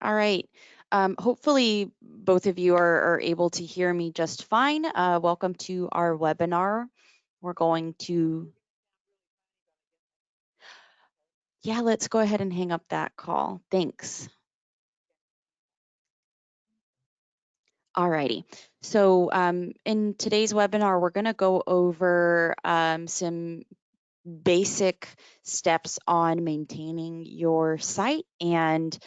All right. Hopefully both of you are able to hear me just fine. Welcome to our webinar. We're going to, yeah, let's go ahead and hang up that call. Thanks. All righty. So in today's webinar, we're going to go over some basic steps on maintaining your site and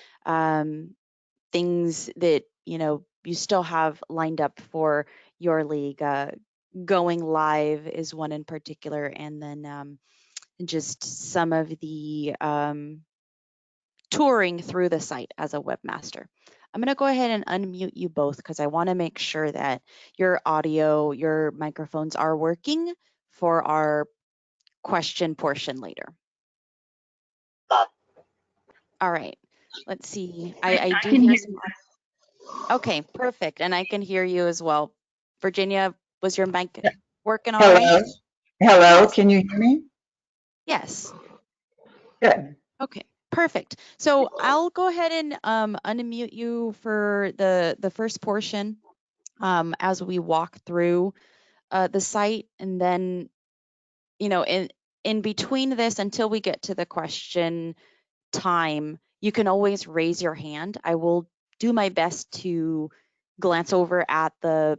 things that you still have lined up for your league. Going live is one in particular, and then just some of the touring through the site as a webmaster. I'm going to go ahead and unmute you both because I want to make sure that your audio, your microphones are working for our question portion later. All right, let's see. I do hear some. Okay, perfect. And I can hear you as well. Virginia, was your mic working all right? Hello, Yes. can you hear me? Yes. Good. Okay, perfect. So I'll go ahead and unmute you for the first portion as we walk through the site, and then in between this until we get to the question time, you can always raise your hand. I will do my best to glance over at the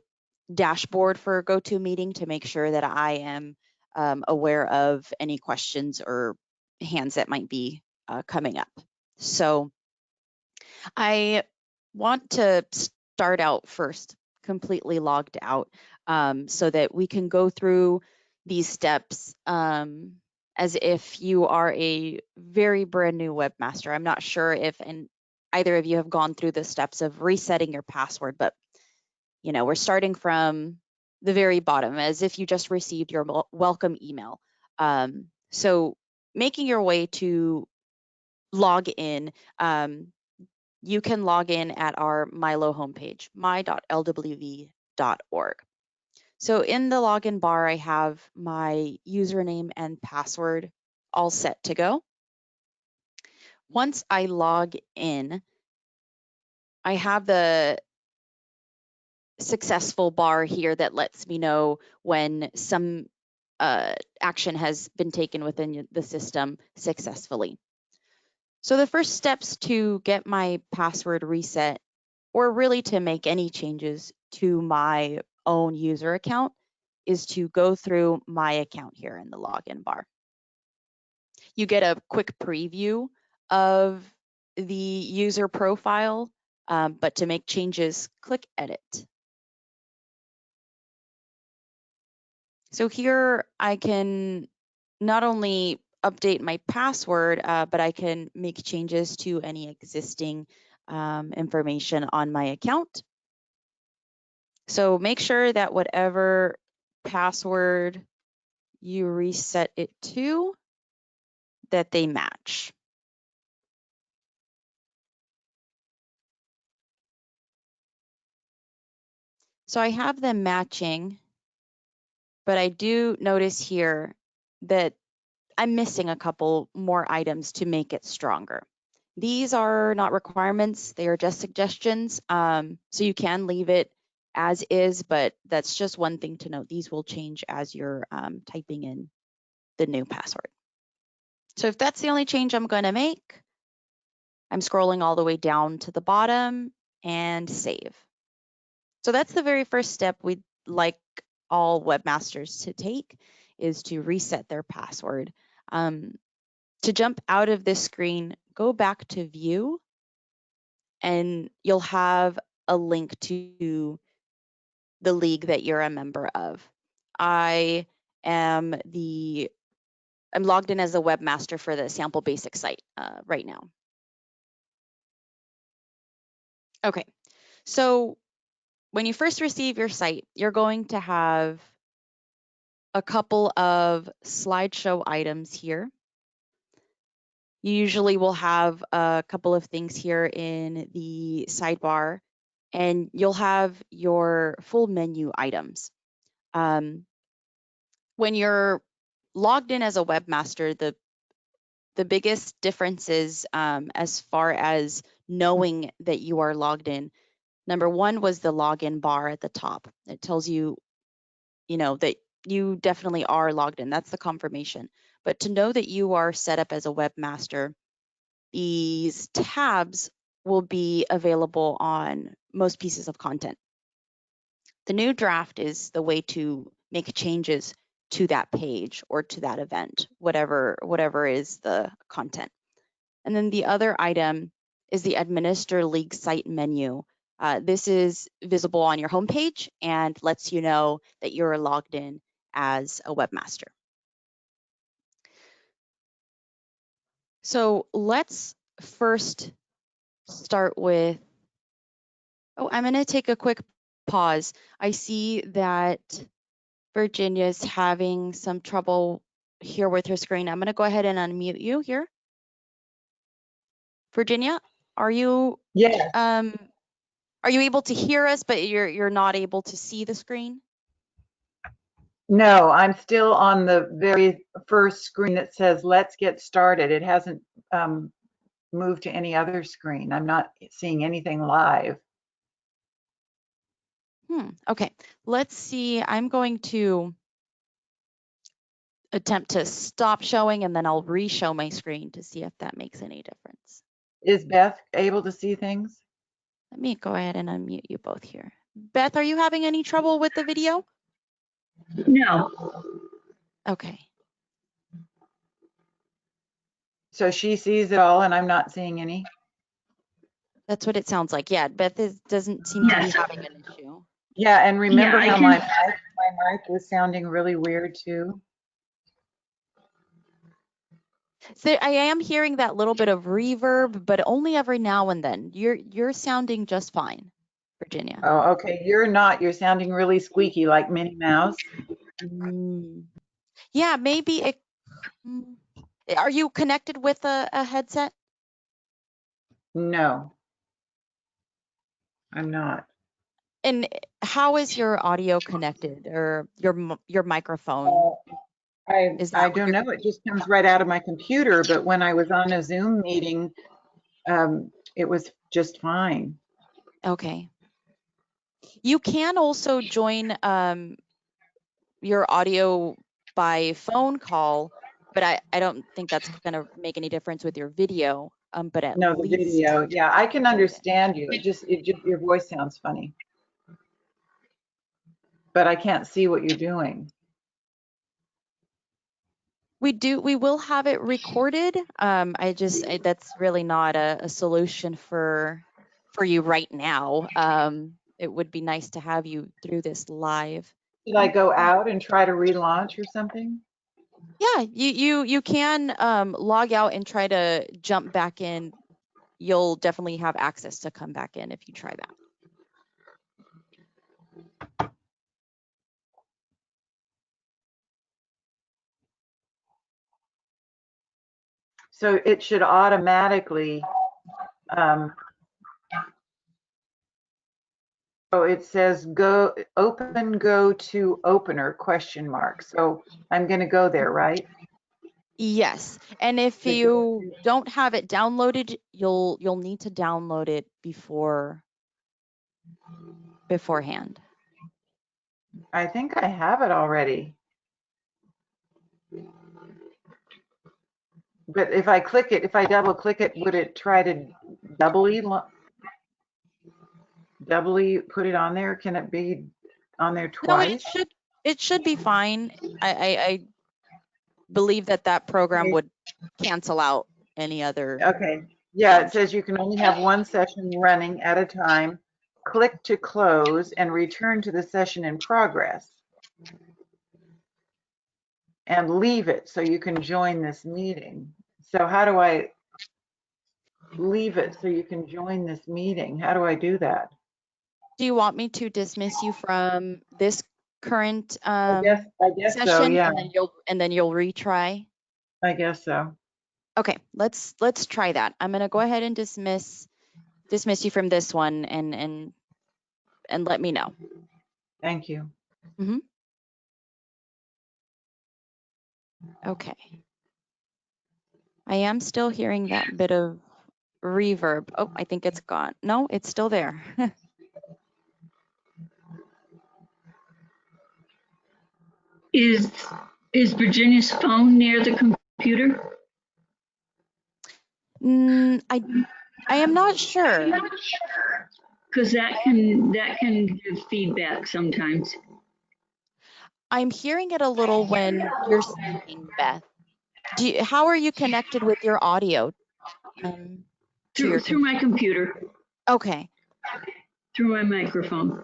dashboard for GoToMeeting to make sure that I am aware of any questions or hands that might be coming up. So I want to start out first completely logged out so that we can go through these steps as if you are a very brand new webmaster. I'm not sure if either of you have gone through the steps of resetting your password, but we're starting from the very bottom as if you just received your welcome email. So making your way to log in, you can log in at our MyLO homepage, my.lwv.org. So in the login bar, I have my username and password all set to go. Once I log in, I have the successful bar here that lets me know when some action has been taken within the system successfully. So the first steps to get my password reset, or really to make any changes to my own user account, is to go through my account here in the login bar. You get a quick preview of the user profile, but to make changes, click Edit. So here I can not only update my password, but I can make changes to any existing information on my account. So make sure that whatever password you reset it to, that they match. So I have them matching, but I do notice here that I'm missing a couple more items to make it stronger. These are not requirements, they are just suggestions. So you can leave it as is, but that's just one thing to note. These will change as you're typing in the new password. So if that's the only change I'm going to make, I'm scrolling all the way down to the bottom and save. So that's the very first step we'd like all webmasters to take, is to reset their password. To jump out of this screen, go back to view, and you'll have a link to the league that you're a member of. I'm logged in as a webmaster for the sample basic site right now. Okay, so when you first receive your site, you're going to have a couple of slideshow items here. You usually will have a couple of things here in the sidebar, and you'll have your full menu items. When you're logged in as a webmaster, the biggest differences as far as knowing that you are logged in. Number one was the login bar at the top. It tells you, that you definitely are logged in. That's the confirmation. But to know that you are set up as a webmaster, these tabs will be available on most pieces of content. The new draft is the way to make changes to that page or to that event, whatever is the content. And then the other item is the Administer League site menu. This is visible on your homepage and lets you know that you're logged in as a webmaster. So let's first start with, I'm going to take a quick pause. I see that Virginia's having some trouble here with her screen. I'm going to go ahead and unmute you here. Virginia, are you Yes. able to hear us, but you're not able to see the screen? No, I'm still on the very first screen that says let's get started. It hasn't moved to any other screen. I'm not seeing anything live. Okay, let's see. I'm going to attempt to stop showing and then I'll re-show my screen to see if that makes any difference. Is Beth able to see things? Let me go ahead and unmute you both here. Beth, are you having any trouble with the video? No. Okay. So she sees it all and I'm not seeing any? That's what it sounds like. Yeah, Beth doesn't seem to be Yes. having an issue. Yeah, and remember Yeah, I how can- my mic was sounding really weird too? So I am hearing that little bit of reverb, but only every now and then. You're sounding just fine, Virginia. Oh, okay. You're not. You're sounding really squeaky like Minnie Mouse. Yeah, maybe it. Are you connected with a headset? No, I'm not. And how is your audio connected, or your microphone? Is I that what don't you're? know. It just comes right out of my computer. But when I was on a Zoom meeting, it was just fine. Okay. You can also join your audio by phone call, but I don't think that's going to make any difference with your video. But at No, the least video. Yeah, I can join it. understand you. It just your voice sounds funny. But I can't see what you're doing. We will have it recorded. That's really not a solution for you right now. It would be nice to have you through this live. Should I go out and try to relaunch or something? Yeah, you can log out and try to jump back in. You'll definitely have access to come back in if you try that. So it should automatically, oh, it says go to opener question mark. So I'm going to go there, right? Yes, and if you don't have it downloaded, you'll need to download it beforehand. I think I have it already. But if I double click it, would it try to doubly put it on there? Can it be on there No, twice? it should be fine. I believe that program would cancel out any other. Okay. Yeah, it says you can only have one session running at a time. Click to close and return to the session in progress. And leave it so you can join this meeting. So how do I leave it so you can join this meeting? How do I do that? Do you want me to dismiss you from this current I guess session, so, yeah. and then you'll retry? I guess so. Okay, let's try that. I'm gonna go ahead and dismiss you from this one and let me know. Thank you. Okay. I am still hearing that bit of reverb. Oh, I think it's gone. No, it's still there. Is Virginia's phone near the computer? I am not sure. Because that can give feedback sometimes. I'm hearing it a little when you're speaking, Beth. How are you connected with your audio? To your Through my computer, Okay. through my microphone.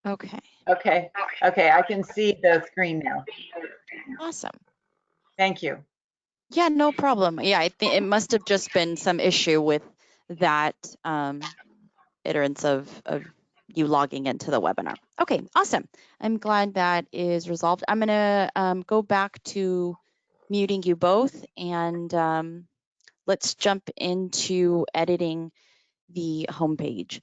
Okay. Okay. Okay. I can see the screen now. Awesome. Thank you. Yeah, no problem. Yeah, I think it must have just been some issue with that iterance of you logging into the webinar. Okay, awesome. I'm glad that is resolved. I'm gonna go back to muting you both, and let's jump into editing the homepage.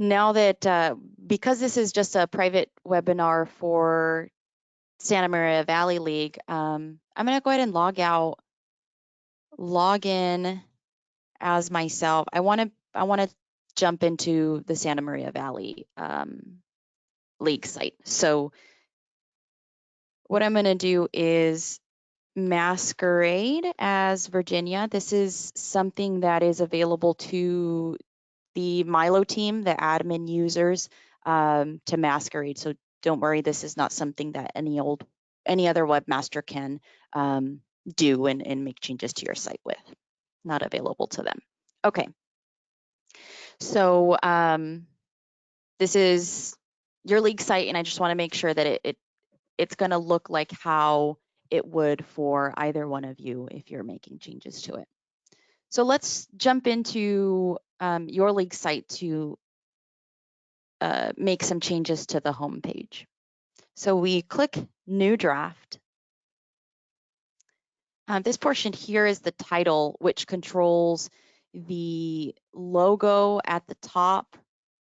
Now that, because this is just a private webinar for Santa Maria Valley League, I'm gonna go ahead and log in as myself. I wanna jump into the Santa Maria Valley League site. So what I'm gonna do is masquerade as Virginia. This is something that is available to the MyLO team, the admin users, to masquerade. So don't worry, this is not something that any other webmaster can do and make changes to your site with. Not available to them. Okay. So this is your league site, and I just want to make sure that it's going to look like how it would for either one of you if you're making changes to it. So let's jump into your league site to make some changes to the home page. So we click New Draft. This portion here is the title, which controls the logo at the top.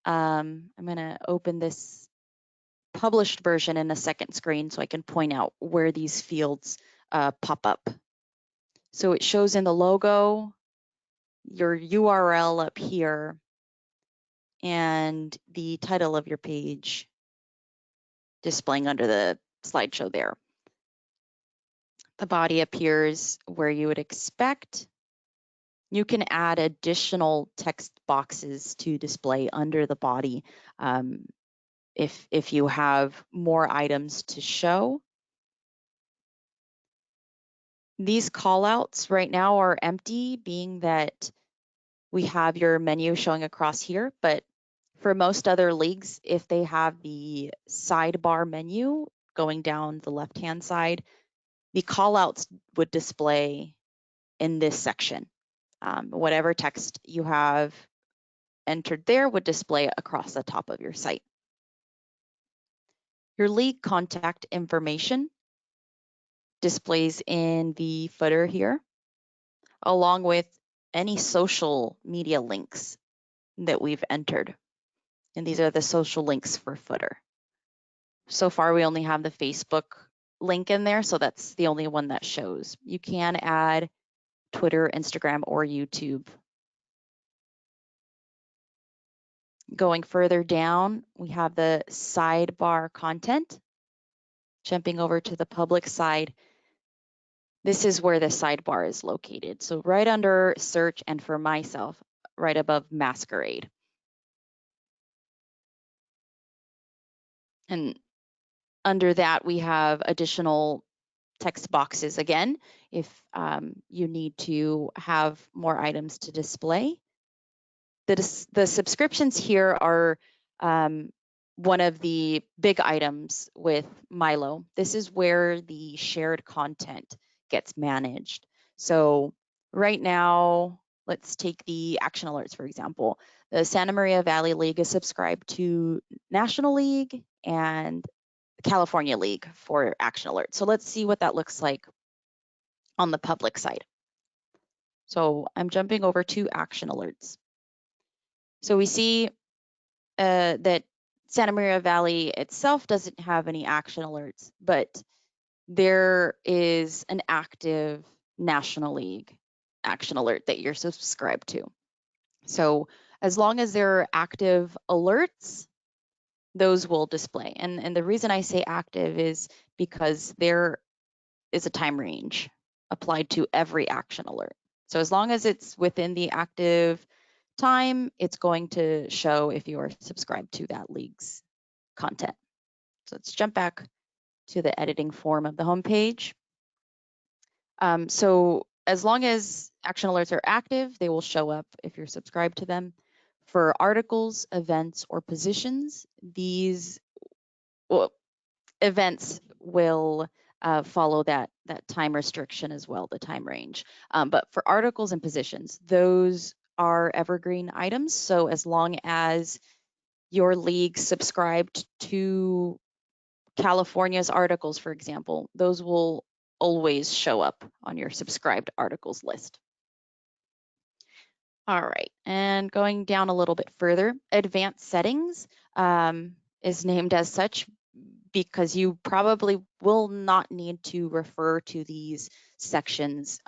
I'm going to open this published version in a second screen so I can point out where these fields pop up. So it shows in the logo, your URL up here, and the title of your page displaying under the slideshow there. The body appears where you would expect. You can add additional text boxes to display under the body if you have more items to show. These callouts right now are empty, being that we have your menu showing across here, but for most other leagues, if they have the sidebar menu going down the left-hand side, the callouts would display in this section. Whatever text you have entered there would display across the top of your site. Your league contact information displays in the footer here, along with any social media links that we've entered. And these are the social links for footer. So far, we only have the Facebook link in there, so that's the only one that shows. You can add Twitter, Instagram, or YouTube. Going further down, we have the sidebar content. Jumping over to the public side, this is where the sidebar is located. So right under search and for myself, right above masquerade. And under that, we have additional text boxes again, if you need to have more items to display. The subscriptions here are one of the big items with MyLO. This is where the shared content gets managed. So right now, let's take the action alerts, for example. The Santa Maria Valley League is subscribed to National League and California League for action alerts. So let's see what that looks like on the public side. So I'm jumping over to action alerts. So we see that Santa Maria Valley itself doesn't have any action alerts, but there is an active National League action alert that you're subscribed to. So as long as there are active alerts, those will display. And the reason I say active is because there is a time range applied to every action alert. So as long as it's within the active time, it's going to show if you are subscribed to that league's content. So let's jump back to the editing form of the homepage. So as long as action alerts are active, they will show up if you're subscribed to them. For articles, events, or positions, these events will follow that time restriction as well, the time range. But for articles and positions, those are evergreen items. So as long as your league subscribed to California's articles, for example, those will always show up on your subscribed articles list. All right, and going down a little bit further, advanced settings is named as such because you probably will not need to refer to these sections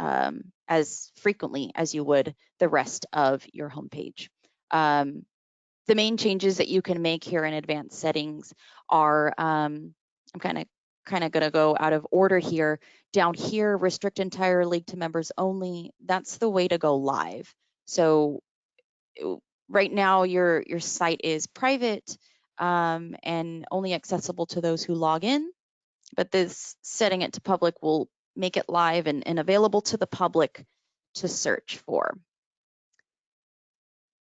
as frequently as you would the rest of your homepage. The main changes that you can make here in advanced settings are, I'm kind of going to go out of order here. Down here, restrict entire league to members only. That's the way to go live. So right now your site is private and only accessible to those who log in, but this setting it to public will make it live and available to the public to search for.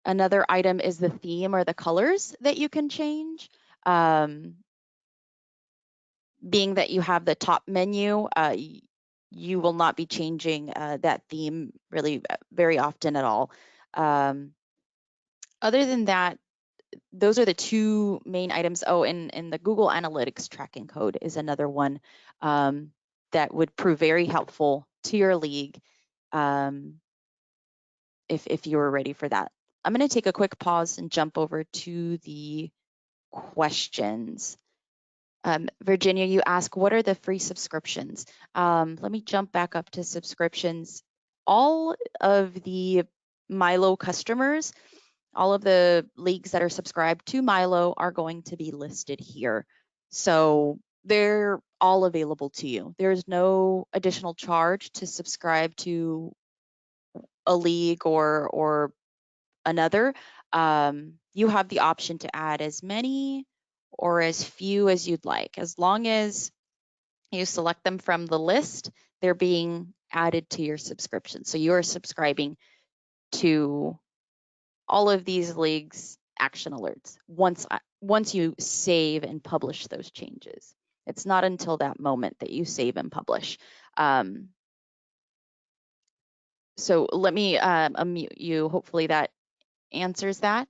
Another item is the theme or the colors that you can change. Being that you have the top menu, you will not be changing that theme really very often at all. Other than that, those are the two main items. Oh, and the Google Analytics tracking code is another one that would prove very helpful to your league if you were ready for that. I'm going to take a quick pause and jump over to the questions. Virginia, you ask, what are the free subscriptions? Let me jump back up to subscriptions. All of the MyLO customers, all of the leagues that are subscribed to MyLO are going to be listed here. So they're all available to you. There's no additional charge to subscribe to a league or another. You have the option to add as many or as few as you'd like. As long as you select them from the list, they're being added to your subscription. So you're subscribing to all of these leagues' action alerts once you save and publish those changes. It's not until that moment that you save and publish. So let me unmute you. Hopefully that answers that.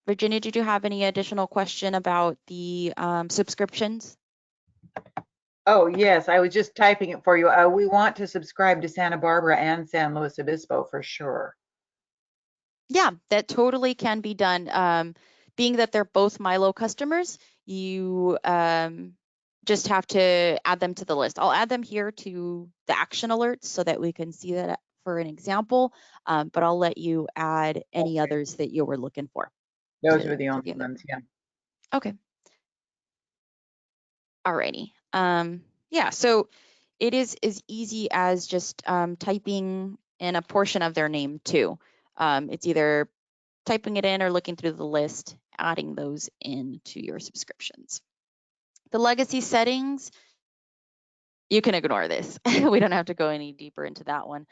Virginia, did you have any additional question about the subscriptions? Oh, yes, I was just typing it for you. We want to subscribe to Santa Barbara and San Luis Obispo for sure. Yeah, that totally can be done. Being that they're both MyLO customers, you just have to add them to the list. I'll add them here to the action alerts so that we can see that for an example, but I'll let you add any others that you were looking for. Those were the only ones, yeah. Okay. Alrighty. Yeah, so it is as easy as just typing in a portion of their name too. It's either typing it in or looking through the list, adding those into your subscriptions. The legacy settings, you can ignore this. We don't have to go any deeper into that one.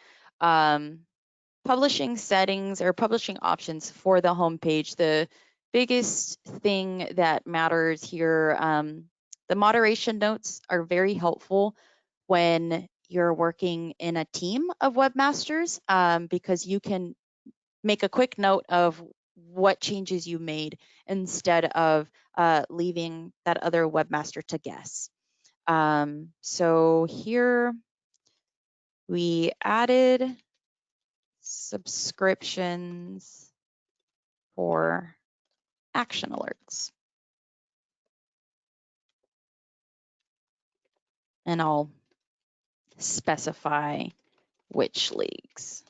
Publishing settings or publishing options for the homepage, the biggest thing that matters here The moderation notes are very helpful when you're working in a team of webmasters, because you can make a quick note of what changes you made instead of leaving that other webmaster to guess. So here we added subscriptions for action alerts. And I'll specify which leagues.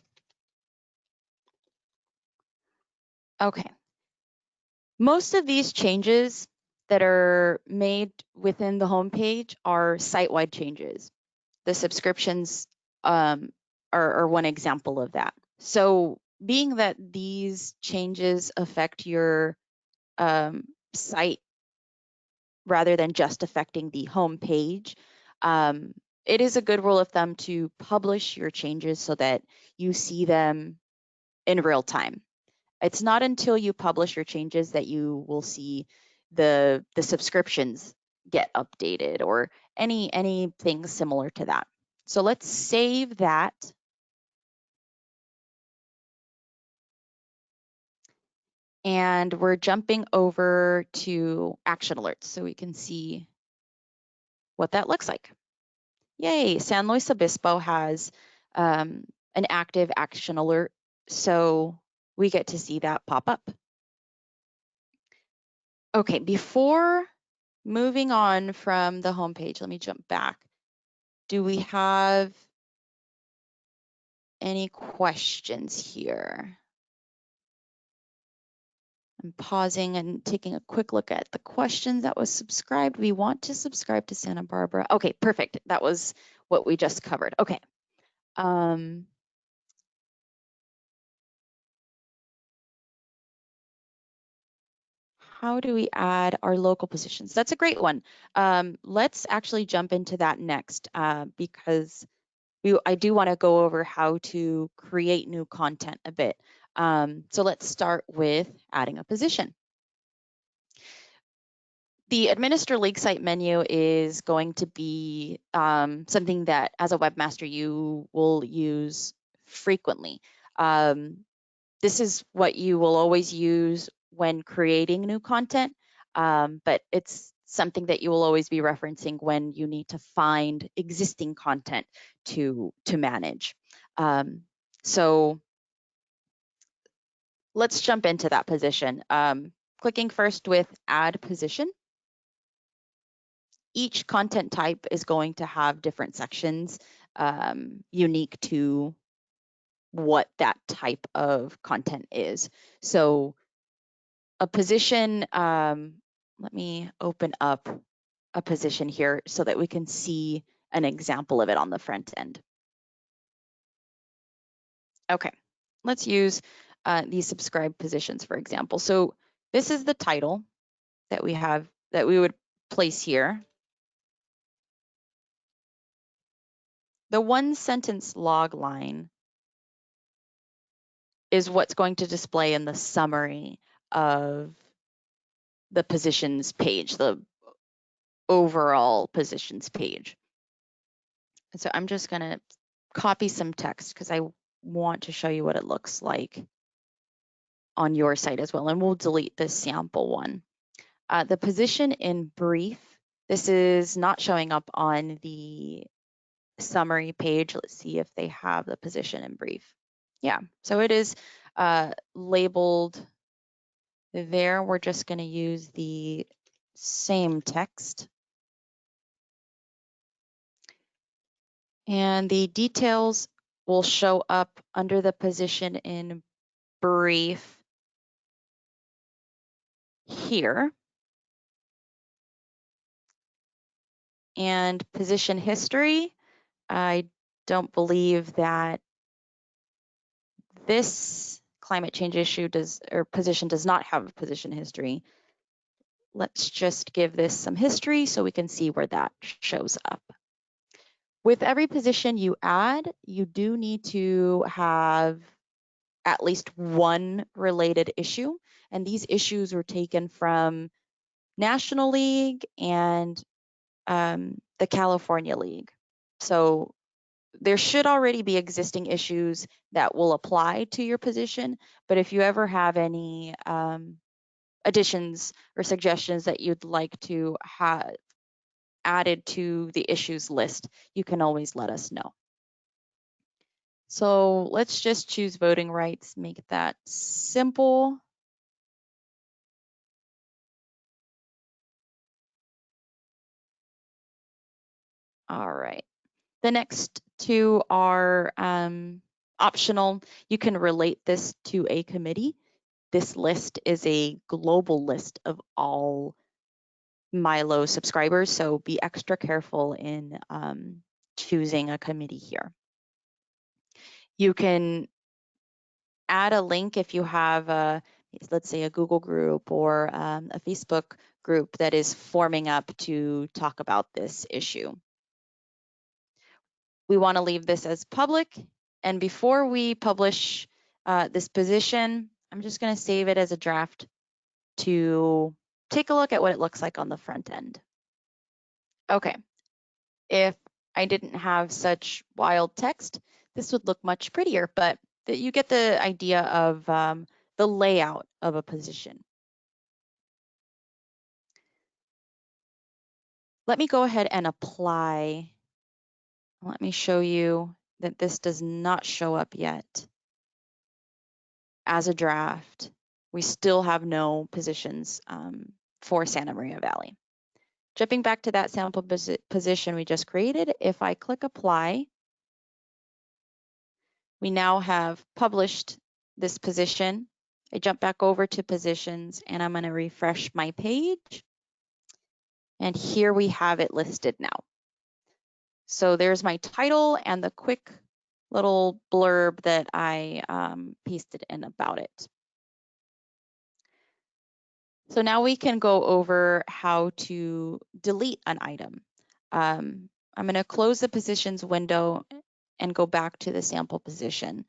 Okay. Most of these changes that are made within the homepage are site-wide changes. The subscriptions are one example of that. So being that these changes affect your site rather than just affecting the home page, it is a good rule of thumb to publish your changes so that you see them in real time. It's not until you publish your changes that you will see the subscriptions get updated or anything similar to that. So let's save that. And we're jumping over to action alerts so we can see what that looks like. Yay, San Luis Obispo has an active action alert, so we get to see that pop up. Okay, before moving on from the homepage, let me jump back. Do we have any questions here? I'm pausing and taking a quick look at the questions that was subscribed. We want to subscribe to Santa Barbara. Okay, perfect. That was what we just covered. Okay. How do we add our local positions? That's a great one. Let's actually jump into that next because I do want to go over how to create new content a bit. So let's start with adding a position. The Administer League Site menu is going to be something that as a webmaster you will use frequently. This is what you will always use when creating new content, but it's something that you will always be referencing when you need to find existing content to manage. So let's jump into that position. Clicking first with Add Position. Each content type is going to have different sections unique to what that type of content is. So a position, let me open up a position here so that we can see an example of it on the front end. Okay, let's use these subscribe positions, for example. So this is the title that we have that we would place here. The one sentence log line is what's going to display in the summary of the positions page, the overall positions page. And so I'm just going to copy some text because I want to show you what it looks like on your site as well. And we'll delete this sample one. The position in brief, this is not showing up on the summary page. Let's see if they have the position in brief. Yeah, so it is labeled there. We're just going to use the same text. And the details will show up under the position in brief here. And position history, I don't believe that this climate change issue position does not have a position history. Let's just give this some history so we can see where that shows up. With every position you add, you do need to have at least one related issue. And these issues were taken from National League and the California League. So there should already be existing issues that will apply to your position, but if you ever have any additions or suggestions that you'd like to have added to the issues list, you can always let us know. So let's just choose voting rights, make that simple. All right. The next two are optional. You can relate this to a committee. This list is a global list of all MyLO subscribers, so be extra careful in choosing a committee here. You can add a link if you have let's say a Google group or a Facebook group that is forming up to talk about this issue. We want to leave this as public, and before we publish this position, I'm just going to save it as a draft to take a look at what it looks like on the front end. Okay, if I didn't have such wild text, this would look much prettier, but you get the idea of the layout of a position. Let me go ahead and apply. Let me show you that this does not show up yet as a draft. We still have no positions for Santa Maria Valley. Jumping back to that sample position we just created, if I click apply, we now have published this position. I jump back over to positions and I'm going to refresh my page. And here we have it listed now. So there's my title and the quick little blurb that I pasted in about it. So now we can go over how to delete an item. I'm going to close the positions window and go back to the sample position.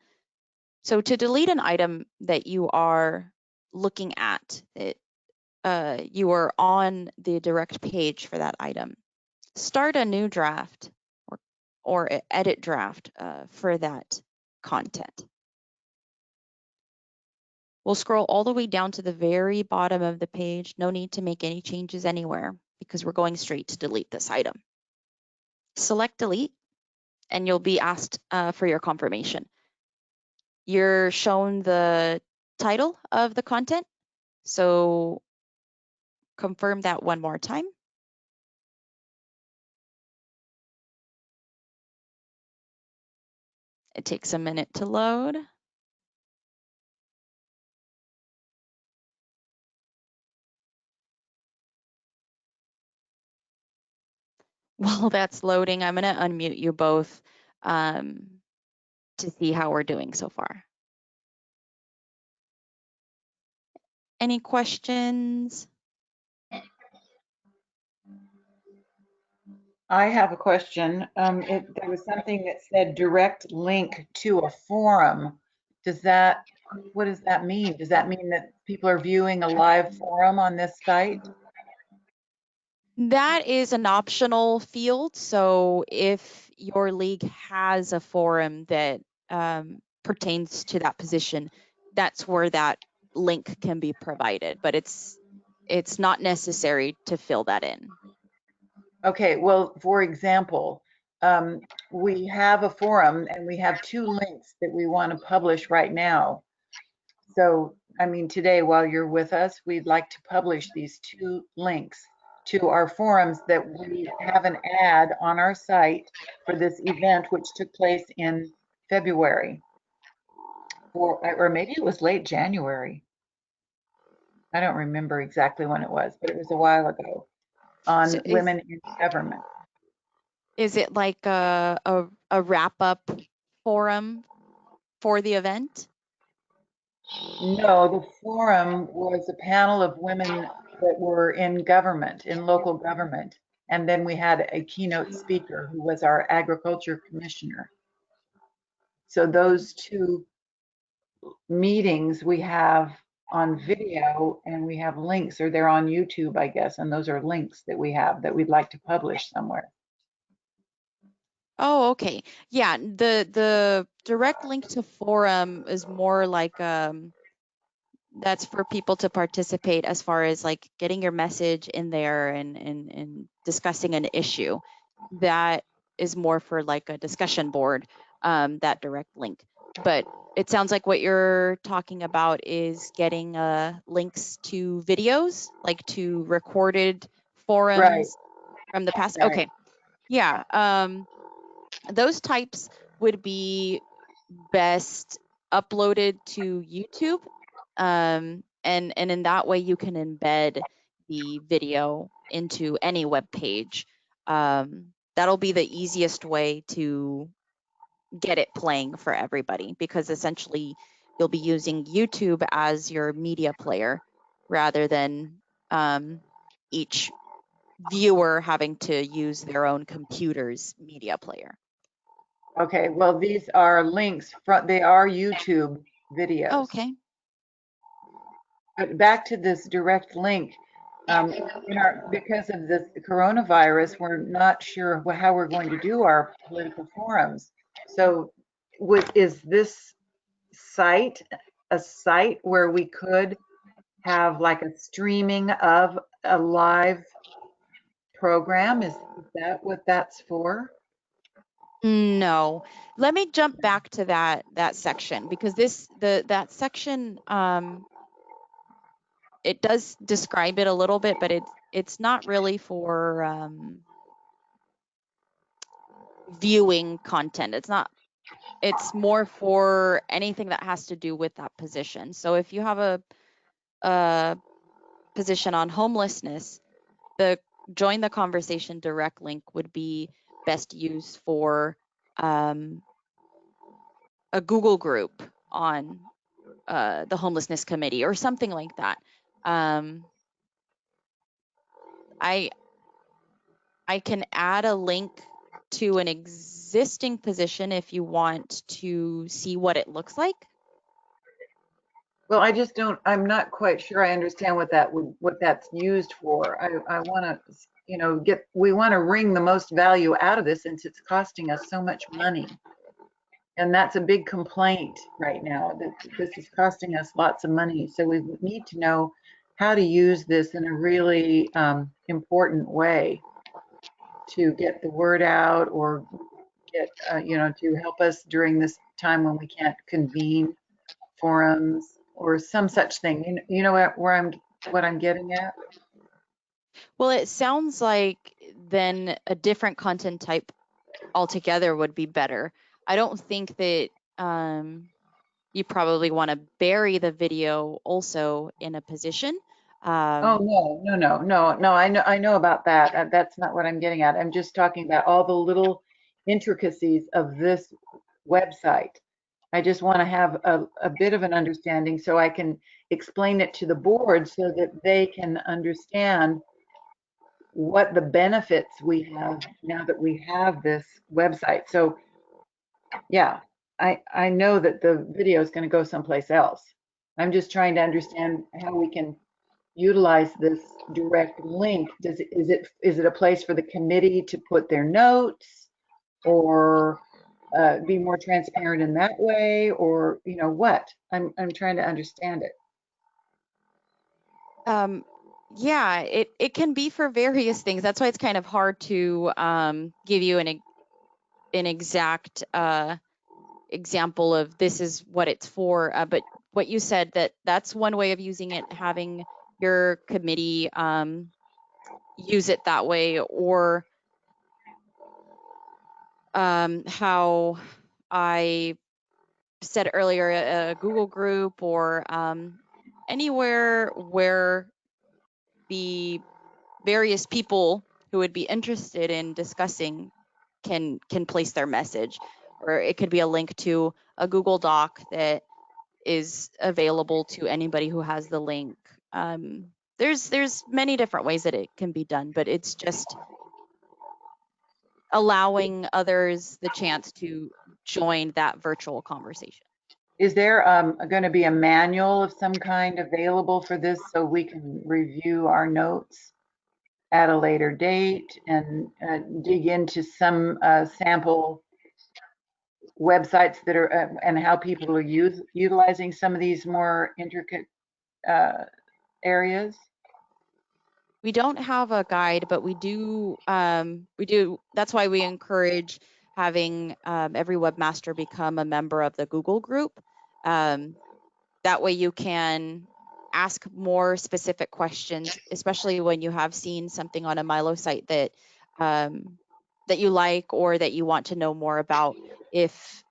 So to delete an item that you are looking at, you are on the direct page for that item, start a new draft or edit draft for that content. We'll scroll all the way down to the very bottom of the page. No need to make any changes anywhere because we're going straight to delete this item. Select delete and you'll be asked for your confirmation. You're shown the title of the content. So confirm that one more time. It takes a minute to load. While that's loading, I'm going to unmute you both to see how we're doing so far. Any questions? I have a question. There was something that said direct link to a forum. What does that mean? Does that mean that people are viewing a live forum on this site? That is an optional field. So if your league has a forum that pertains to that position, that's where that link can be provided, but it's not necessary to fill that in. Okay, well, for example, we have a forum and we have 2 links that we want to publish right now. So, I mean, today while you're with us, we'd like to publish these 2 links to our forums that we have an ad on our site for this event, which took place in February, or maybe it was late January. I don't remember exactly when it was, but it was a while ago, on women in government. Is it like a wrap-up forum for the event? No, the forum was a panel of women that were in government, in local government. And then we had a keynote speaker who was our agriculture commissioner. So those 2 meetings we have on video and we have links, or they're on YouTube, I guess, and those are links that we have that we'd like to publish somewhere. Oh, okay. Yeah, the direct link to forum is more like that's for people to participate as far as like getting your message in there and discussing an issue. That is more for like a discussion board, that direct link. But it sounds like what you're talking about is getting links to videos, like to recorded Right, forums from the past. right. Okay. Yeah. Those types would be best uploaded to YouTube. And in that way you can embed the video into any web page. That'll be the easiest way to get it playing for everybody, because essentially you'll be using YouTube as your media player rather than each viewer having to use their own computer's media player. Okay, well, these are links from, they are YouTube videos. Okay. But back to this direct link, because of the coronavirus, we're not sure how we're going to do our political forums. So is this site a site where we could have like a streaming of a live program? Is that what that's for? No, let me jump back to that section, because that section it does describe it a little bit, but it's not really for viewing content. It's more for anything that has to do with that position. So if you have a position on homelessness, the join the conversation direct link would be best used for a Google group on the homelessness committee or something like that. I can add a link to an existing position if you want to see what it looks like. Well, I'm not quite sure I understand what that's used for. I want to, we want to wring the most value out of this since it's costing us so much money. And that's a big complaint right now, that this is costing us lots of money. So we need to know how to use this in a really important way to get the word out, or get, to help us during this time when we can't convene forums or some such thing. You know what I'm getting at? Well, it sounds like then a different content type altogether would be better. I don't think that you probably want to bury the video also in a position. Oh, no. I know about that. That's not what I'm getting at. I'm just talking about all the little intricacies of this website. I just want to have a bit of an understanding so I can explain it to the board so that they can understand what the benefits we have now that we have this website. So yeah, I know that the video is going to go someplace else. I'm just trying to understand how we can utilize this direct link. Is it a place for the committee to put their notes, or be more transparent in that way, or what? I'm trying to understand it. Yeah, it can be for various things. That's why it's kind of hard to give you an exact example of this is what it's for. But what you said, that's one way of using it, having your committee use it that way, or how I said earlier, a Google group, or anywhere where the various people who would be interested in discussing can place their message. Or it could be a link to a Google Doc that is available to anybody who has the link. There's many different ways that it can be done, but it's just allowing others the chance to join that virtual conversation. Is there going to be a manual of some kind available for this so we can review our notes at a later date and dig into some sample websites that are and how people are utilizing some of these more intricate areas? We don't have a guide, but we do, that's why we encourage having every webmaster become a member of the Google group. That way you can ask more specific questions, especially when you have seen something on a MyLO site that that you like or that you want to know more about. If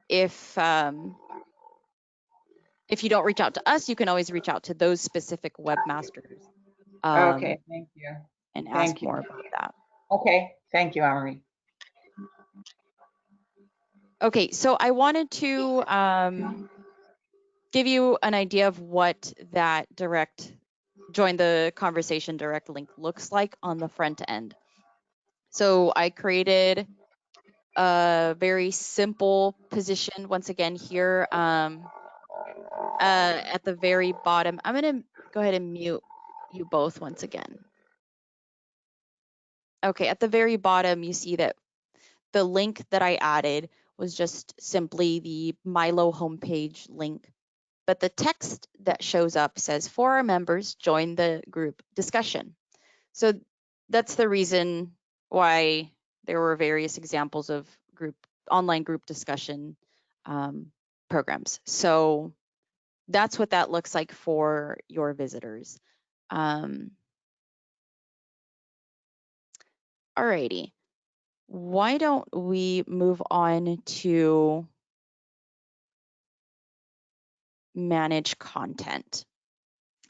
you don't reach out to us, you can always reach out to those specific webmasters. Okay, thank you. And ask Thank you. more about that. Okay, thank you, Amory. Okay, so I wanted to give you an idea of what that join the conversation direct link looks like on the front end. So I created a very simple position once again here at the very bottom. I'm going to go ahead and mute you both once again. Okay, at the very bottom, you see that the link that I added was just simply the MyLO homepage link. But the text that shows up says, for our members, join the group discussion. So that's the reason why there were various examples of online group discussion programs. So that's what that looks like for your visitors. Alrighty, why don't we move on to manage content?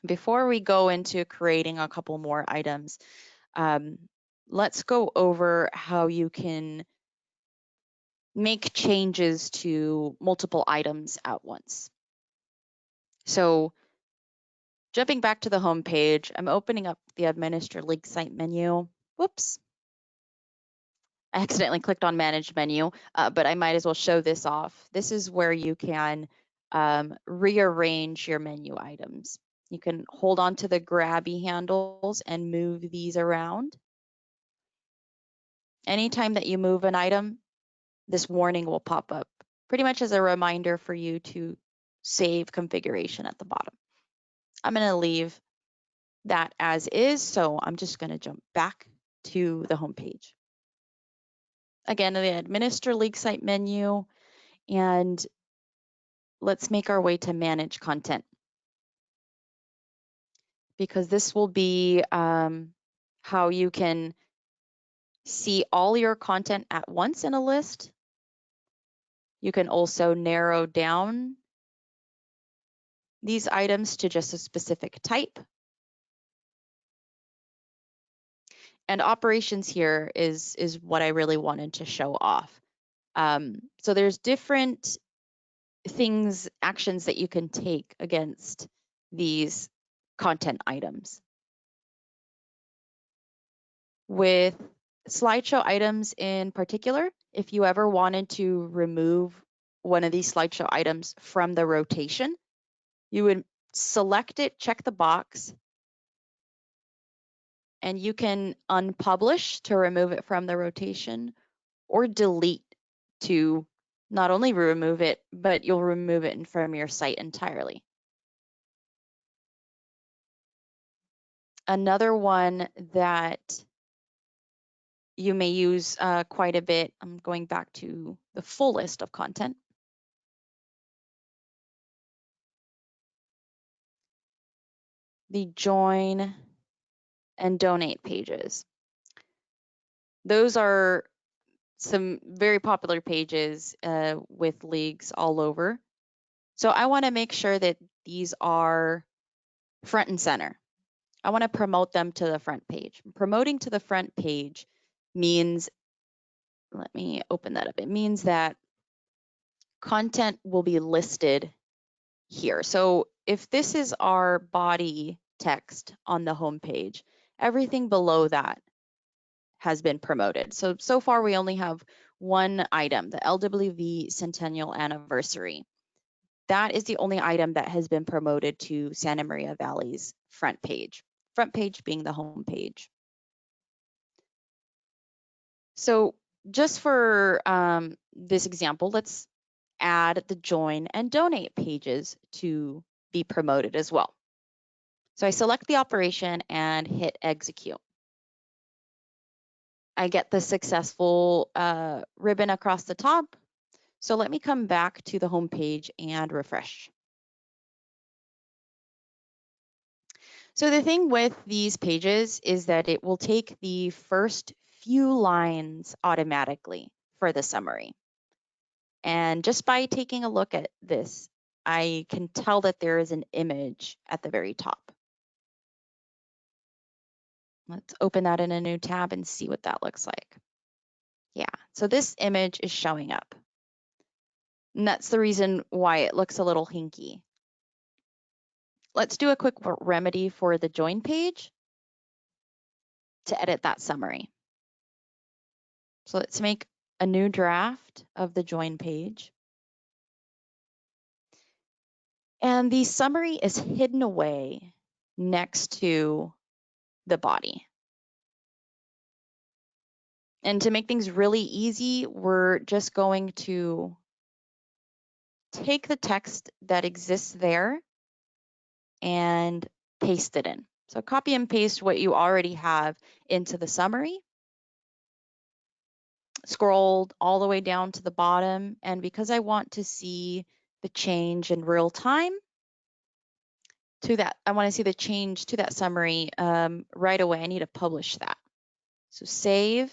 Before we go into creating a couple more items, let's go over how you can make changes to multiple items at once. So jumping back to the home page, I'm opening up the Administer Link Site menu. Whoops. I accidentally clicked on Manage menu, but I might as well show this off. This is where you can rearrange your menu items. You can hold on to the grabby handles and move these around. Anytime that you move an item, this warning will pop up, pretty much as a reminder for you to save configuration at the bottom. I'm going to leave that as is, so I'm just going to jump back to the home page. Again, the Administer League Site menu, and let's make our way to Manage Content, because this will be how you can see all your content at once in a list. You can also narrow down these items to just a specific type. And operations here is what I really wanted to show off. So there's different things, actions that you can take against these content items. With slideshow items in particular, if you ever wanted to remove one of these slideshow items from the rotation, you would select it, check the box, and you can unpublish to remove it from the rotation, or delete to not only remove it, but you'll remove it from your site entirely. Another one that you may use quite a bit, I'm going back to the full list of content. The join and donate pages. Those are some very popular pages with leagues all over. So I want to make sure that these are front and center. I want to promote them to the front page. Promoting to the front page means, let me open that up. It means that content will be listed here. So if this is our body text on the home page, everything below that has been promoted. So far we only have one item, the LWV Centennial Anniversary. that is the only item that has been promoted to Santa Maria Valley's front page being the home page. So just for this example, let's add the join and donate pages to be promoted as well. So I select the operation and hit execute. I get the successful ribbon across the top. So let me come back to the home page and refresh. So the thing with these pages is that it will take the first few lines automatically for the summary. And just by taking a look at this, I can tell that there is an image at the very top. Let's open that in a new tab and see what that looks like. Yeah, so this image is showing up. And that's the reason why it looks a little hinky. Let's do a quick remedy for the join page to edit that summary. So let's make a new draft of the join page. And the summary is hidden away next to the body. And to make things really easy, we're just going to take the text that exists there and paste it in. So copy and paste what you already have into the summary. Scroll all the way down to the bottom. And because I want to see the change in real time to that, I want to see the change to that summary right away. I need to publish that. So save.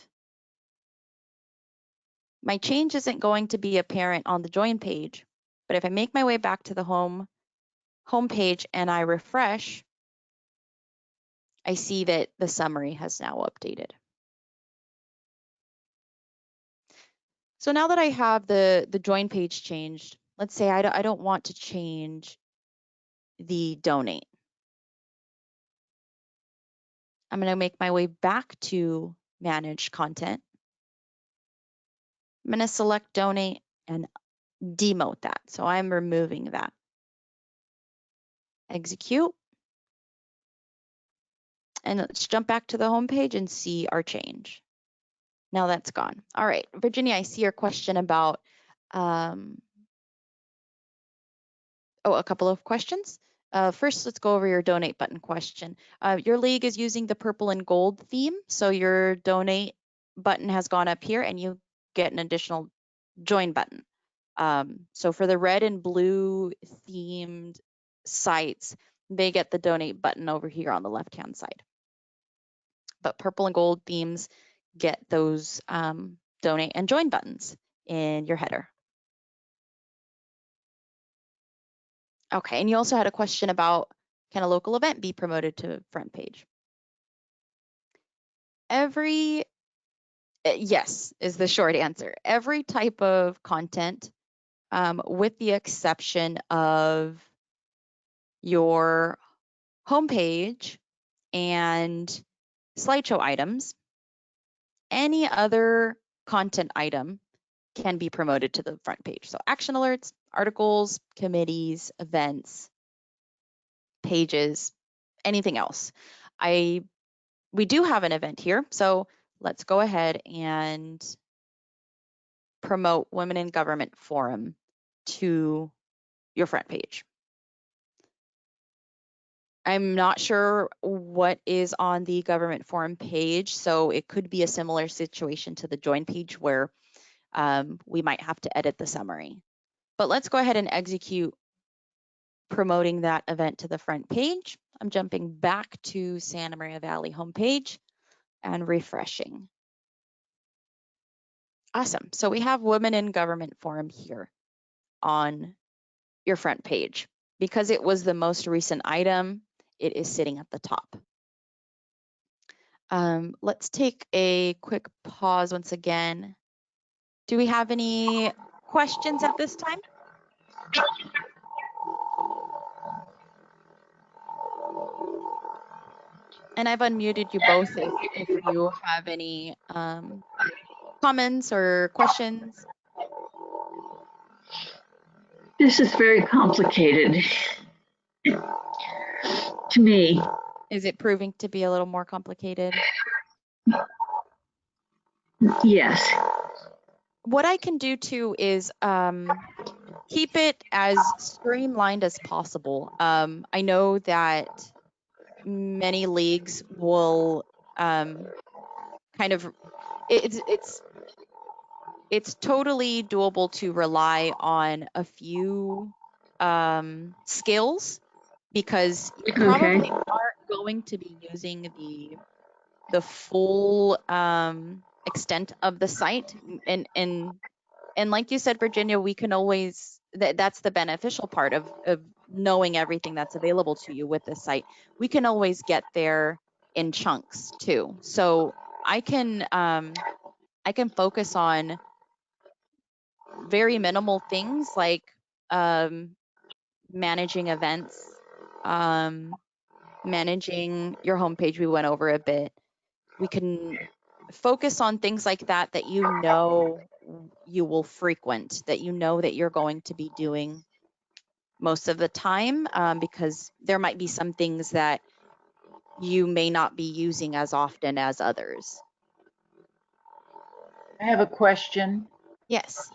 My change isn't going to be apparent on the join page, but if I make my way back to the home page and I refresh, I see that the summary has now updated. So now that I have the join page changed, let's say I don't want to change the donate. I'm going to make my way back to manage content. I'm going to select donate and demote that. So I'm removing that. Execute. And let's jump back to the home page and see our change. Now that's gone. All right, Virginia, I see your question about, a couple of questions. First, let's go over your donate button question. Your league is using the purple and gold theme, so your donate button has gone up here and you get an additional join button. So for the red and blue themed sites, they get the donate button over here on the left-hand side. But purple and gold themes get those donate and join buttons in your header. Okay, and you also had a question about, can a local event be promoted to front page? Yes, is the short answer. Every type of content, with the exception of your homepage and slideshow items, any other content item can be promoted to the front page. So action alerts, articles, committees, events, pages, anything else. We do have an event here, so let's go ahead and promote Women in Government Forum to your front page. I'm not sure what is on the government forum page, so it could be a similar situation to the join page where we might have to edit the summary. But let's go ahead and execute promoting that event to the front page. I'm jumping back to Santa Maria Valley homepage and refreshing. Awesome. So we have Women in Government Forum here on your front page. Because it was the most recent item, it is sitting at the top. Let's take a quick pause once again. Do we have any questions at this time? And I've unmuted you both if you have any comments or questions. This is very complicated to me. Is it proving to be a little more complicated? Yes. What I can do too is keep it as streamlined as possible. I know that many leagues will kind of it's totally doable to rely on a few skills, because you probably aren't going to be using the full extent of the site. And like you said, Virginia, we can always, that's the beneficial part of knowing everything that's available to you with the site. We can always get there in chunks too. So I can focus on very minimal things like managing events, managing your homepage. We went over a bit. We can focus on things like that you know you will frequent, that you know that you're going to be doing most of the time, because there might be some things that you may not be using as often as others. I have a question. Yes.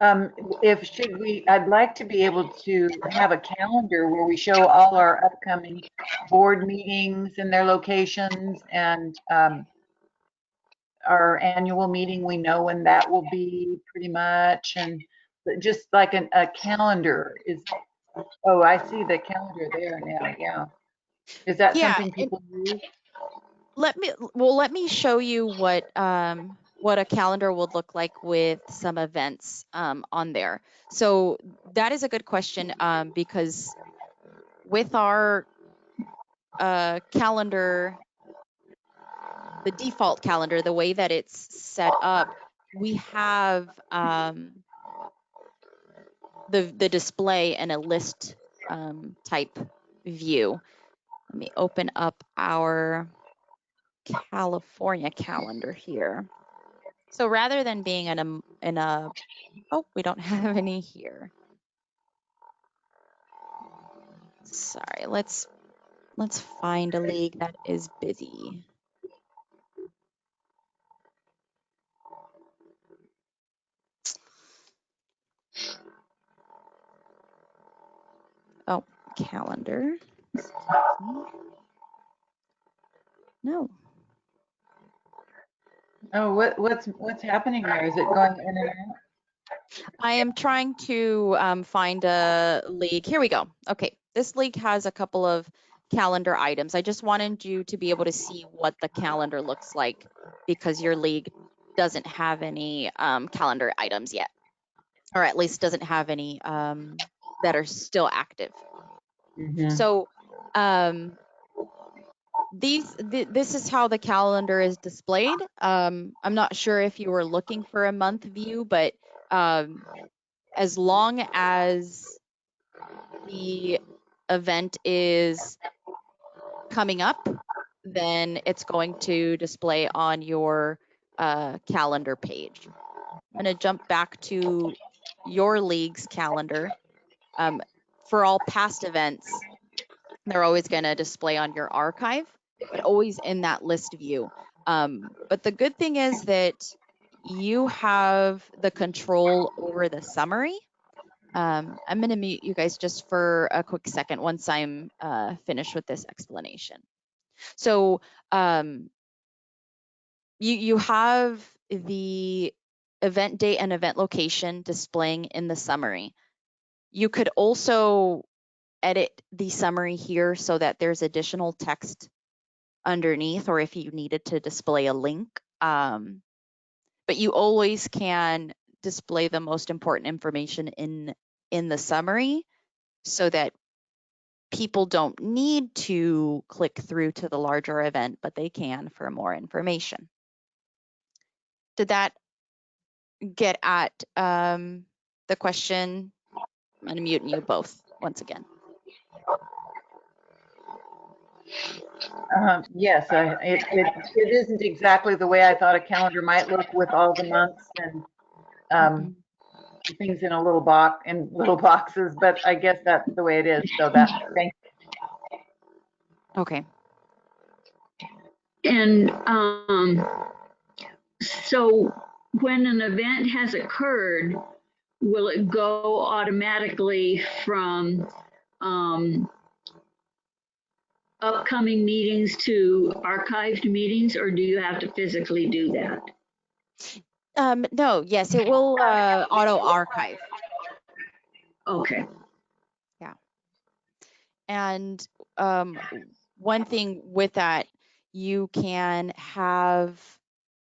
I'd like to be able to have a calendar where we show all our upcoming board meetings and their locations, and our annual meeting, we know when that will be pretty much, and just like a calendar is, oh, I see the calendar there now, yeah. Is that Yeah, something people use? let me show you what a calendar would look like with some events on there. So that is a good question, because with our calendar, the default calendar, the way that it's set up, we have the display in a list type view. Let me open up our California calendar here. So rather than being in a oh, we don't have any here. Sorry, let's find a league that is busy. Oh, calendar. No. Oh, what's happening there? Is it going in and out? I am trying to find a league. Here we go. Okay, this league has a couple of calendar items. I just wanted you to be able to see what the calendar looks like, because your league doesn't have any calendar items yet, or at least doesn't have any that are still active. Mm-hmm. So this is how the calendar is displayed. I'm not sure if you were looking for a month view, but as long as the event is coming up, then it's going to display on your calendar page. I'm going to jump back to your league's calendar. For all past events, they're always going to display on your archive, but always in that list view. But the good thing is that you have the control over the summary. I'm going to mute you guys just for a quick second once I'm finished with this explanation. So you have the event date and event location displaying in the summary. You could also edit the summary here so that there's additional text underneath, or if you needed to display a link. But you always can display the most important information in the summary, so that people don't need to click through to the larger event, but they can for more information. Did that get at the question? I'm unmuting you both once again. Yes, it isn't exactly the way I thought a calendar might look with all the months and things in a little box, in little boxes, but I guess that's the way it is. So that, thank Okay. And so when an event has occurred, will it go automatically from upcoming meetings to archived meetings, or do you have to physically do that? No, yes, it will auto archive. Okay. Yeah. And one thing with that, you can have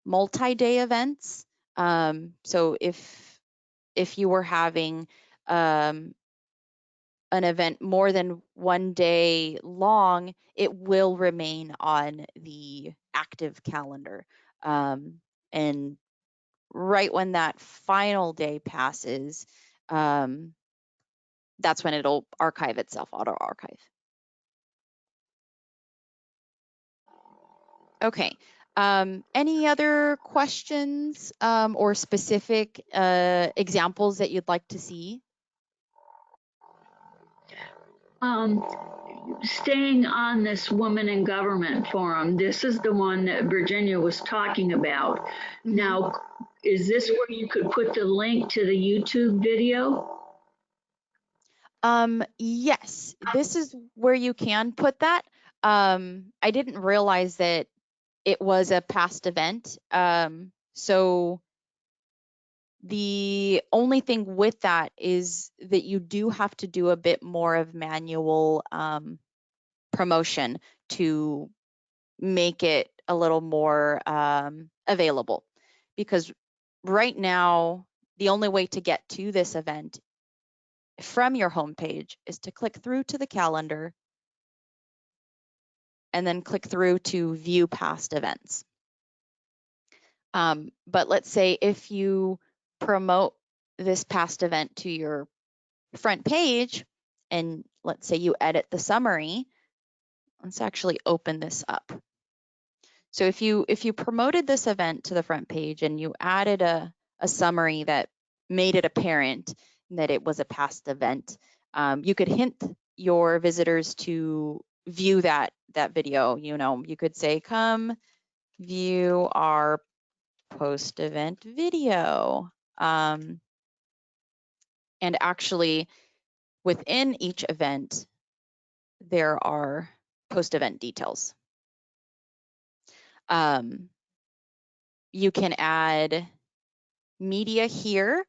multi-day events. So if you were having an event more than one day long, it will remain on the active calendar. And right when that final day passes, that's when it'll archive itself, auto archive. Okay. Any other questions or specific examples that you'd like to see? Staying on this Woman in Government forum, this is the one that Virginia was talking about. Mm-hmm. Now, is this where you could put the link to the YouTube video? Yes, this is where you can put that. I didn't realize that it was a past event. So the only thing with that is that you do have to do a bit more of manual promotion to make it a little more available. Because right now, the only way to get to this event from your homepage is to click through to the calendar and then click through to view past events. But let's say if you promote this past event to your front page, and let's say you edit the summary, let's actually open this up. So if you promoted this event to the front page and you added a summary that made it apparent that it was a past event, you could hint your visitors to view that video. You know, you could say, come view our post-event video. And actually, within each event, there are post-event details. You can add media here.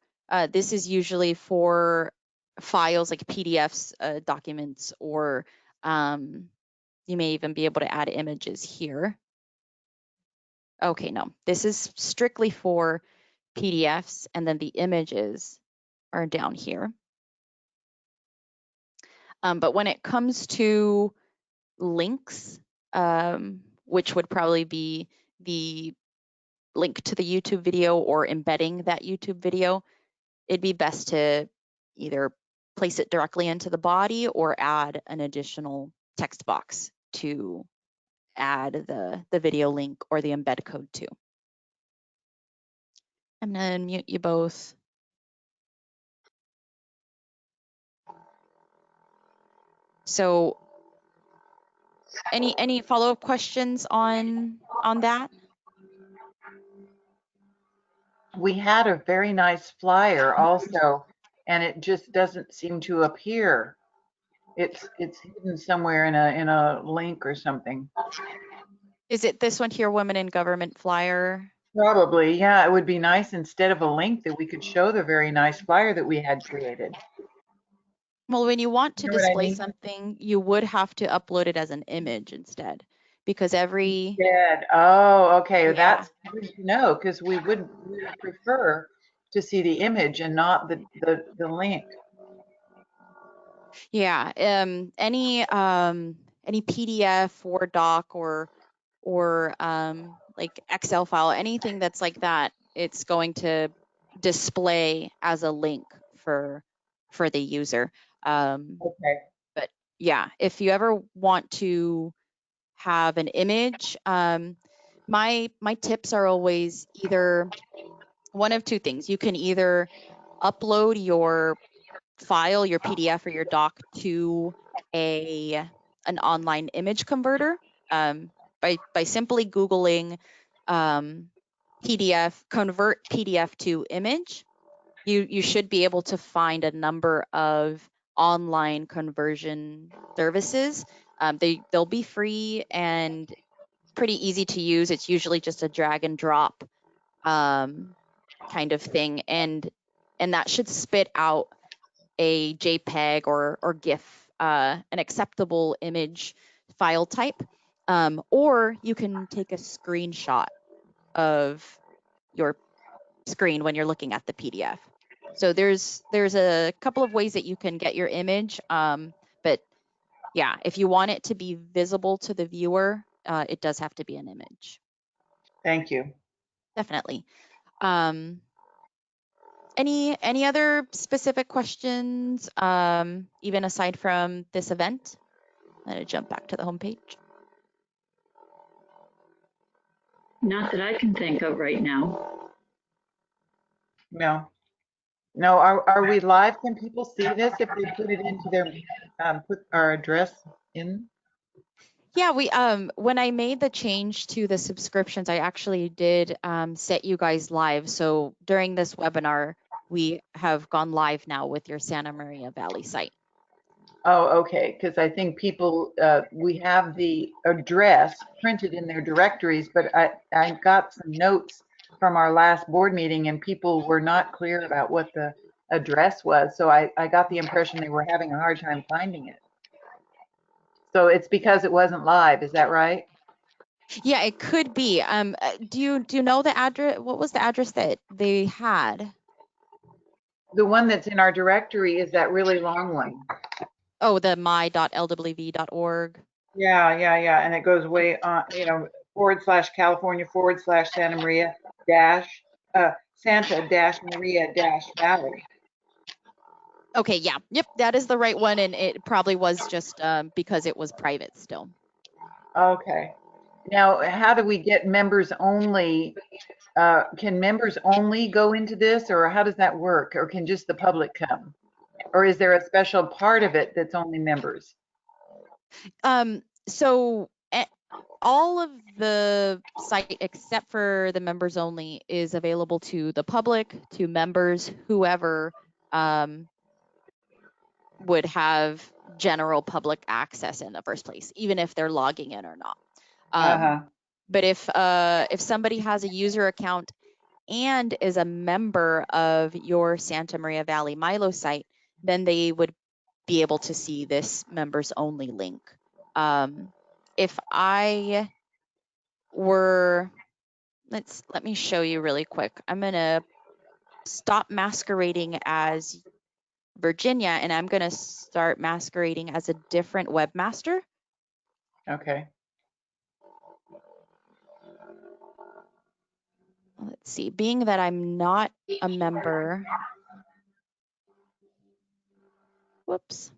This is usually for files like PDFs, documents, or you may even be able to add images here. Okay, no, this is strictly for PDFs, and then the images are down here. But when it comes to links, which would probably be the link to the YouTube video or embedding that YouTube video, it'd be best to either place it directly into the body or add an additional text box to add the video link or the embed code to. I'm gonna unmute you both. So any follow-up questions on that? We had a very nice flyer also, and it just doesn't seem to appear. It's hidden somewhere in a link or something. Is it this one here, Women in Government flyer? Probably, yeah. It would be nice instead of a link that we could show the very nice flyer that we had created. Well, when you want to You know what I display mean? something, you would have to upload it as an image instead, because every Dead. Oh, okay. yeah. That's good to know, because we would prefer to see the image and not the link. Yeah, any PDF or doc or like Excel file, anything that's like that, it's going to display as a link for the user. Okay. But yeah, if you ever want to have an image, my tips are always either one of two things. You can either upload your file, your PDF or your doc to an online image converter by simply Googling PDF, convert PDF to image. You should be able to find a number of online conversion services. They'll be free and pretty easy to use. It's usually just a drag and drop kind of thing, and that should spit out a JPEG or GIF, an acceptable image file type, or you can take a screenshot of your screen when you're looking at the PDF. So there's a couple of ways that you can get your image, but yeah, if you want it to be visible to the viewer, it does have to be an image. Thank you. Definitely. Any other specific questions, even aside from this event? I'm going to jump back to the homepage. Not that I can think of right now. No. No, are we live? Can people see this if they put it into their, put our address in? Yeah, we when I made the change to the subscriptions, I actually did set you guys live. So during this webinar, we have gone live now with your Santa Maria Valley site. Oh, okay, because I think people, we have the address printed in their directories, but I got some notes from our last board meeting and people were not clear about what the address was. So I got the impression they were having a hard time finding it. So it's because it wasn't live, is that right? Yeah, it could be. Do you know the address? What was the address that they had? The one that's in our directory is that really long one. Oh, the my.lwv.org. Yeah. And it goes way on, /California/Santa Maria dash, Santa dash Maria dash Valley. Okay, yeah, yep, that is the right one, and it probably was just because it was private still. Okay. Now, how do we get members only? Can members only go into this, or how does that work? Or can just the public come? Or is there a special part of it that's only members? So all of the site except for the members only is available to the public, to members, whoever would have general public access in the first place, even if they're logging in or not. But if somebody has a user account and is a member of your Santa Maria Valley MyLO site, then they would be able to see this members only link. If I were, let me show you really quick. I'm gonna stop masquerading as Virginia and I'm gonna start masquerading as a different webmaster. Okay. Let's see, being that I'm not a member, whoops.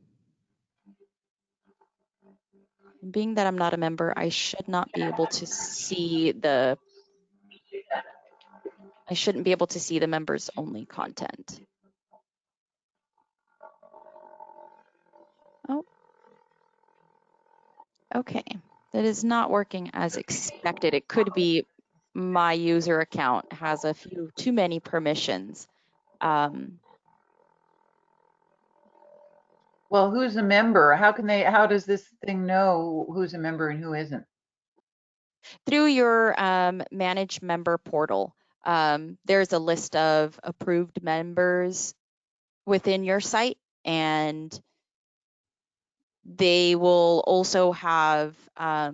Being that I'm not a member, I should not be able to see the, I shouldn't be able to see the members only content. Oh, okay, that is not working as expected. It could be my user account has a few too many permissions. Well, who's a member? How does this thing know who's a member and who isn't? Through your manage member portal, there's a list of approved members within your site, and they will also have a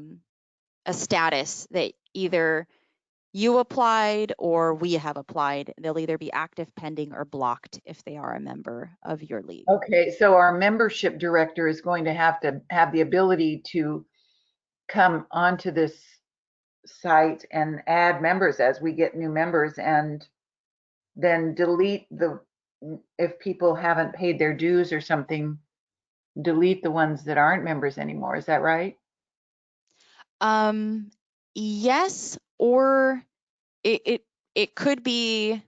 status that either you applied or we have applied. They'll either be active, pending, or blocked if they are a member of your league. Okay, so our membership director is going to have the ability to come onto this site and add members as we get new members, and then delete if people haven't paid their dues or something, delete the ones that aren't members anymore. Is that right? Yes, or it could be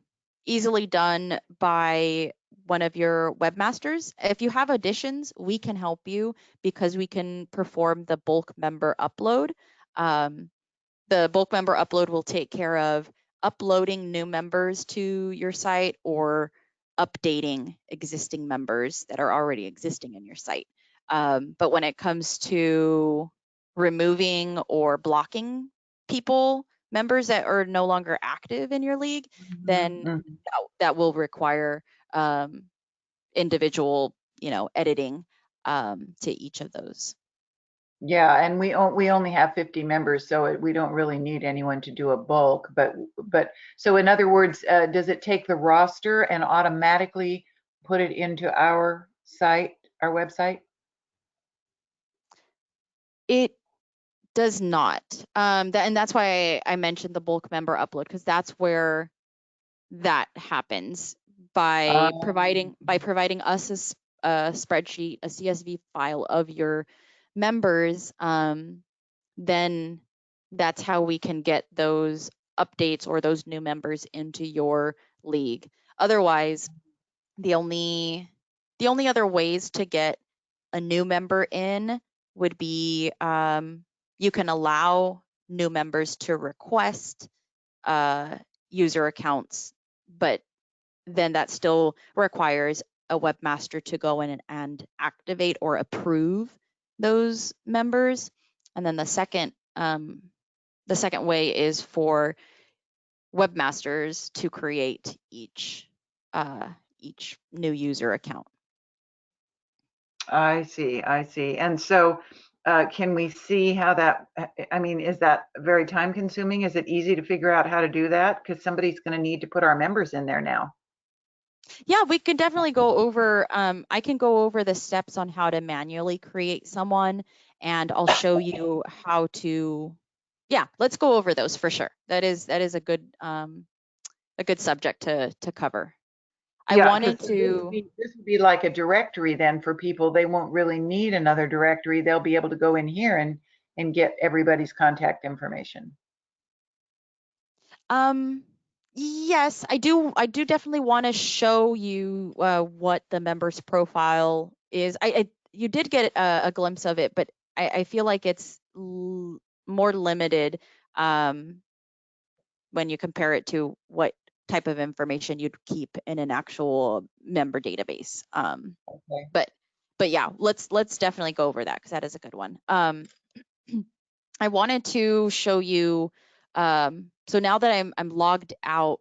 easily done by one of your webmasters. If you have additions, we can help you because we can perform the bulk member upload. The bulk member upload will take care of uploading new members to your site or updating existing members that are already existing in your site. But when it comes to removing or blocking people, members that are no longer active in your league, then Mhm. that will require individual, editing to each of those. Yeah, and we only have 50 members, so we don't really need anyone to do a bulk. But so in other words, does it take the roster and automatically put it into our site, our website? It does not. And that's why I mentioned the bulk member upload, because that's where that happens by providing us a spreadsheet, a CSV file of your members. Then that's how we can get those updates or those new members into your league. Otherwise, the only other ways to get a new member in would be you can allow new members to request user accounts, but then that still requires a webmaster to go in and activate or approve those members. And then the second way is for webmasters to create each new user account. I see, I see. And so can we see how that, I mean, is that very time consuming? Is it easy to figure out how to do that? Because somebody's going to need to put our members in there now. Yeah, we can definitely go over, I can go over the steps on how to manually create someone, and I'll show you how to, yeah, let's go over those for sure. That is a good subject to cover. I Yeah, because wanted to, this would be like a directory then for people. They won't really need another directory. They'll be able to go in here and get everybody's contact information. yes, I do definitely want to show you what the member's profile is. You did get a glimpse of it, but I feel like it's more limited when you compare it to what type of information you'd keep in an actual member database. Okay. But yeah, let's definitely go over that because that is a good one. I wanted to show you. So now that I'm logged out,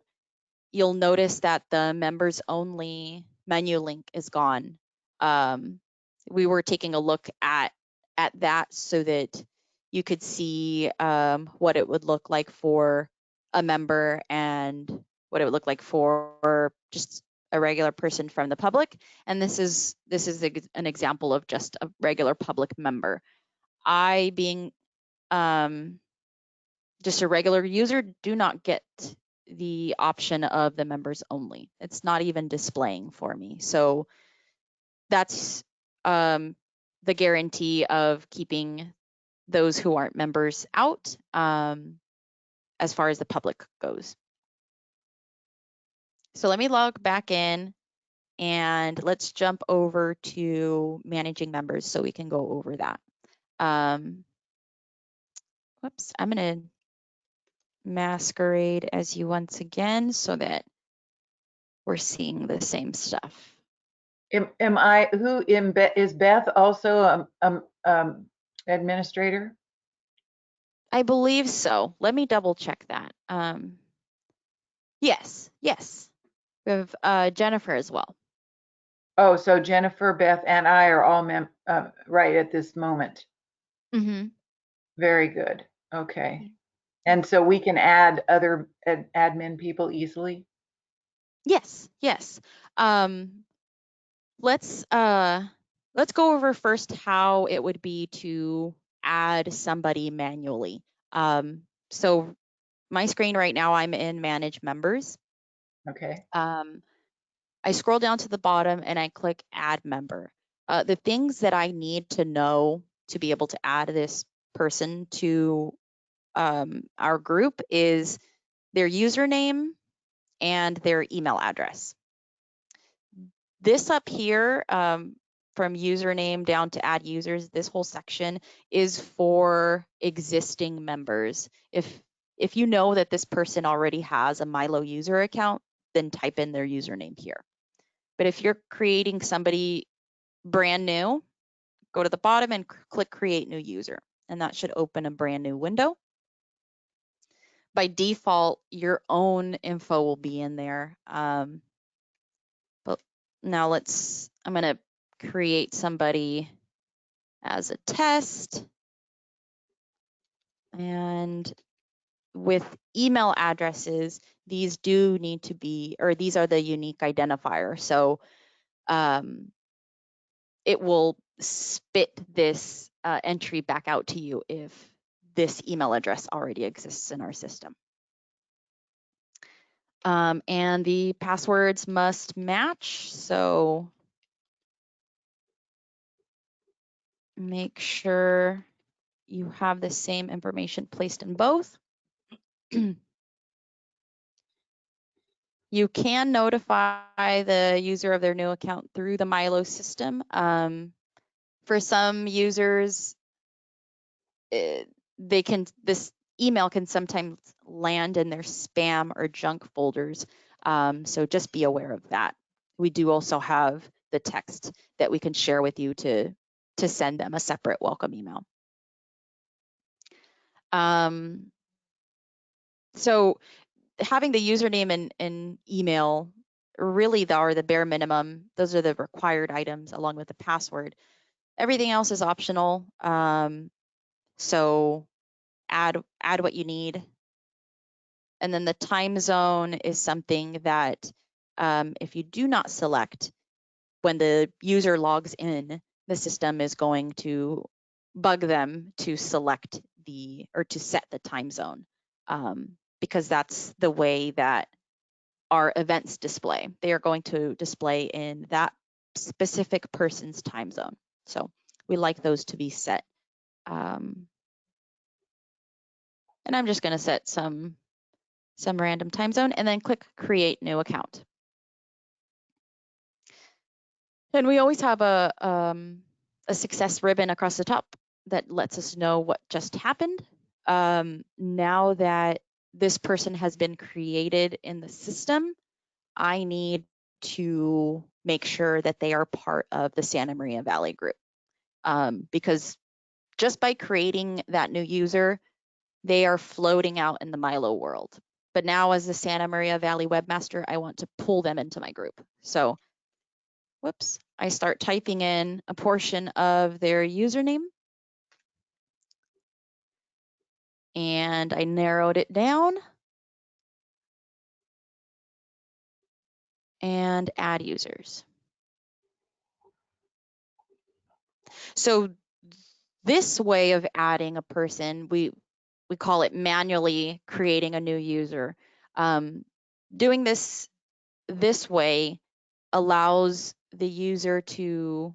you'll notice that the members only menu link is gone. We were taking a look at that so that you could see what it would look like for a member and what it would look like for just a regular person from the public. And this is an example of just a regular public member. I, being just a regular user, do not get the option of the members only. It's not even displaying for me. So that's the guarantee of keeping those who aren't members out as far as the public goes. So let me log back in and let's jump over to managing members so we can go over that. Whoops, I'm going to masquerade as you once again so that we're seeing the same stuff. Is Beth also administrator? I believe so. Let me double check that. Yes. We have Jennifer as well. Oh, so Jennifer, Beth, and I are all right at this moment. Mm-hmm. Very good. Okay. And so we can add other admin people easily? Yes. Let's go over first how it would be to add somebody manually. So my screen right now, I'm in Manage Members. Okay. I scroll down to the bottom and I click Add Member. The things that I need to know to be able to add this person to our group is their username and their email address. This up here, from username down to add users, this whole section is for existing members. If you know that this person already has a MyLO user account, then type in their username here. But if you're creating somebody brand new, go to the bottom and click create new user, and that should open a brand new window. By default, your own info will be in there. But now I'm gonna create somebody as a test, and with email addresses, these do need to be, or these are the unique identifier. So it will spit this entry back out to you if this email address already exists in our system. And the passwords must match. So make sure you have the same information placed in both. You can notify the user of their new account through the MyLO system. For some users, this email can sometimes land in their spam or junk folders. So just be aware of that. We do also have the text that we can share with you to send them a separate welcome email. So having the username and email really are the bare minimum. Those are the required items along with the password. Everything else is optional. So add what you need. And then the time zone is something that if you do not select, when the user logs in, the system is going to bug them to select to set the time zone, because that's the way that our events display. They are going to display in that specific person's time zone. So we like those to be set. And I'm just going to set some random time zone and then click create new account. And we always have a success ribbon across the top that lets us know what just happened. Now that this person has been created in the system, I need to make sure that they are part of the Santa Maria Valley group, because just by creating that new user, they are floating out in the MyLO world. But now as the Santa Maria Valley webmaster, I want to pull them into my group. So, whoops, I start typing in a portion of their username, and I narrowed it down and add users. So this way of adding a person, we call it manually creating a new user. Doing this way allows the user to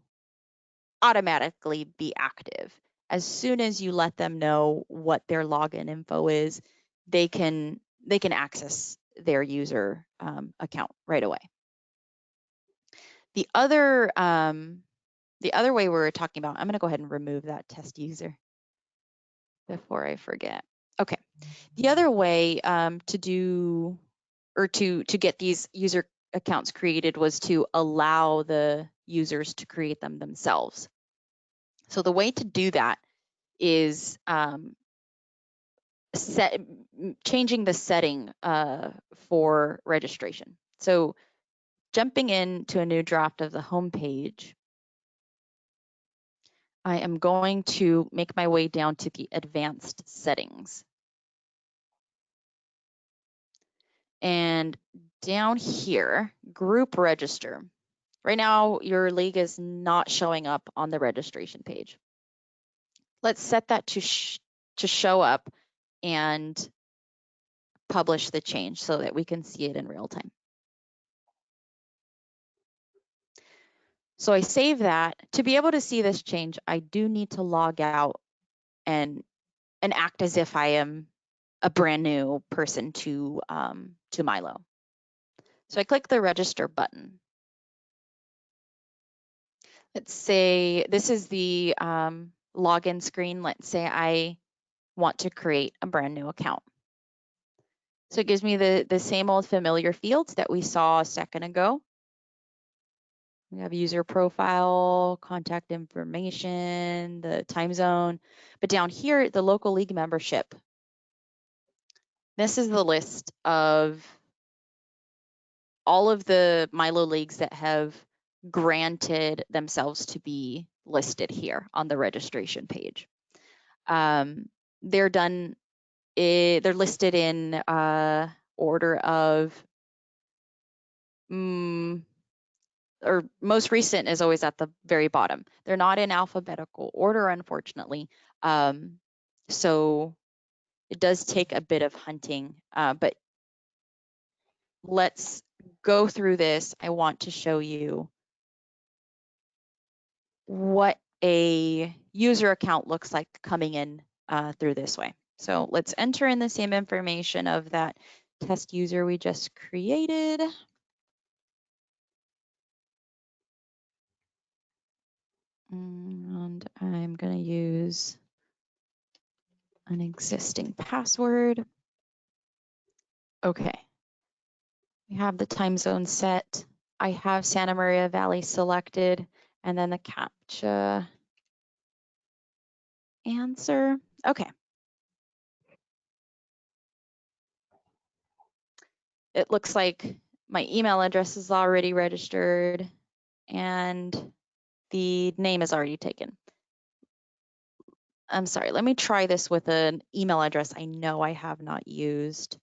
automatically be active. As soon as you let them know what their login info is, they can access their user account right away. The other way we were talking about, I'm going to go ahead and remove that test user before I forget. Okay, the other way to do, or to get these user accounts created, was to allow the users to create them themselves. So the way to do that is changing the setting for registration. So jumping into a new draft of the home page, I am going to make my way down to the advanced settings. And down here, group register. Right now, your league is not showing up on the registration page. Let's set that to show up and publish the change so that we can see it in real time. So I save that. To be able to see this change, I do need to log out and act as if I am a brand new person to MyLO. So I click the register button. Let's say this is the login screen. Let's say I want to create a brand new account. So it gives me the same old familiar fields that we saw a second ago. We have user profile, contact information, the time zone, but down here, the local league membership. This is the list of all of the MyLO leagues that have granted themselves to be listed here on the registration page. They're done, they're listed in order of, or most recent is always at the very bottom. They're not in alphabetical order, unfortunately. So it does take a bit of hunting, but let's go through this. I want to show you what a user account looks like coming in through this way. So let's enter in the same information of that test user we just created. And I'm going to use an existing password. Okay. We have the time zone set. I have Santa Maria Valley selected, and then the CAPTCHA answer. Okay. It looks like my email address is already registered and the name is already taken. I'm sorry, let me try this with an email address I know I have not used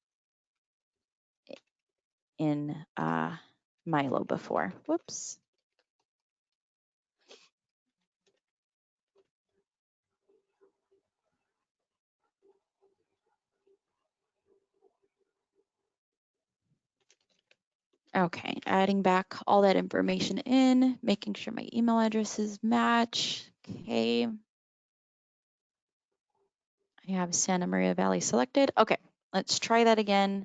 in MyLO before. Whoops. Okay, adding back all that information in, making sure my email addresses match. Okay. I have Santa Maria Valley selected. Okay, let's try that again.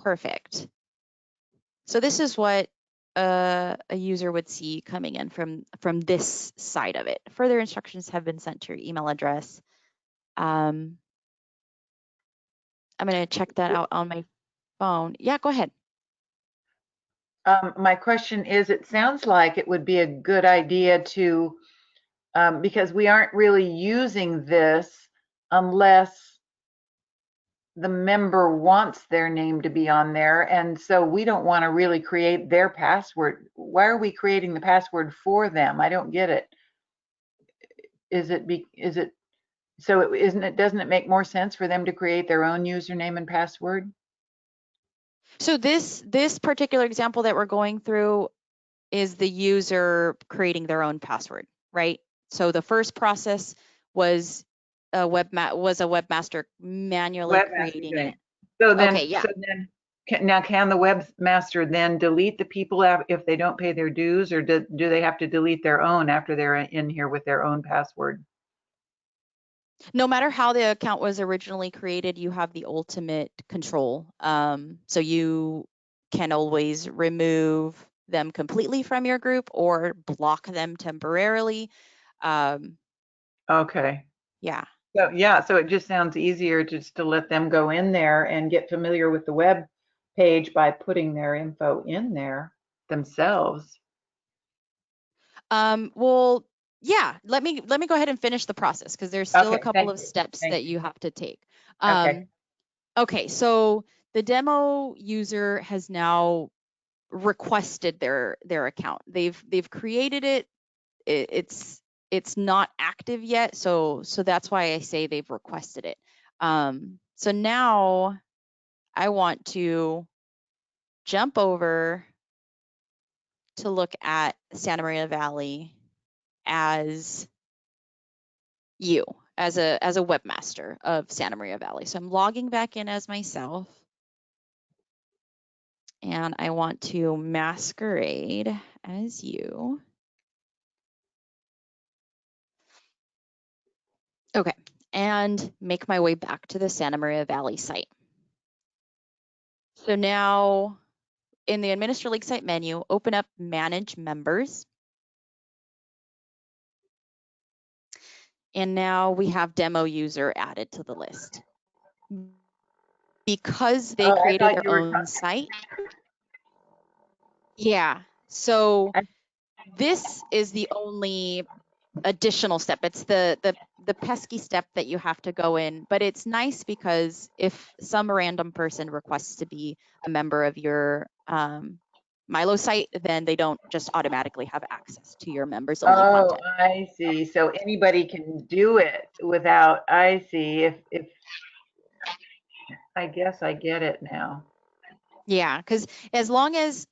Perfect. So this is what a user would see coming in from this side of it. Further instructions have been sent to your email address. I'm going to check that out on my phone. Yeah, go ahead. My question is, it sounds like it would be a good idea to, because we aren't really using this unless the member wants their name to be on there. And so we don't want to really create their password. Why are we creating the password for them? I don't get it. Doesn't it make more sense for them to create their own username and password? So this particular example that we're going through is the user creating their own password, right? So the first process was a webmaster manually creating it. So then, Okay, yeah. can the webmaster then delete the people if they don't pay their dues, or do they have to delete their own after they're in here with their own password? No matter how the account was originally created, you have the ultimate control. So you can always remove them completely from your group or block them temporarily. Okay. Yeah. So it just sounds easier just to let them go in there and get familiar with the web page by putting their info in there themselves. Well, yeah, let me go ahead and finish the process because there's still a couple of steps that you have to take. Okay, so the demo user has now requested their account. They've created it. It's not active yet, so that's why I say they've requested it. So now I want to jump over to look at Santa Maria Valley as you, as a webmaster of Santa Maria Valley. So I'm logging back in as myself. And I want to masquerade as you. Okay, and make my way back to the Santa Maria Valley site. So now in the Administer League site menu, open up Manage Members. And now we have demo user added to the list. Because they Oh, I created thought their you were own site. Yeah, so this is the only additional step. It's the pesky step that you have to go in, but it's nice because if some random person requests to be a member of your MyLO site, then they don't just automatically have access to your members only Oh, content. I see. So anybody can do it without, I see. If I guess I get it now. Yeah, because as long as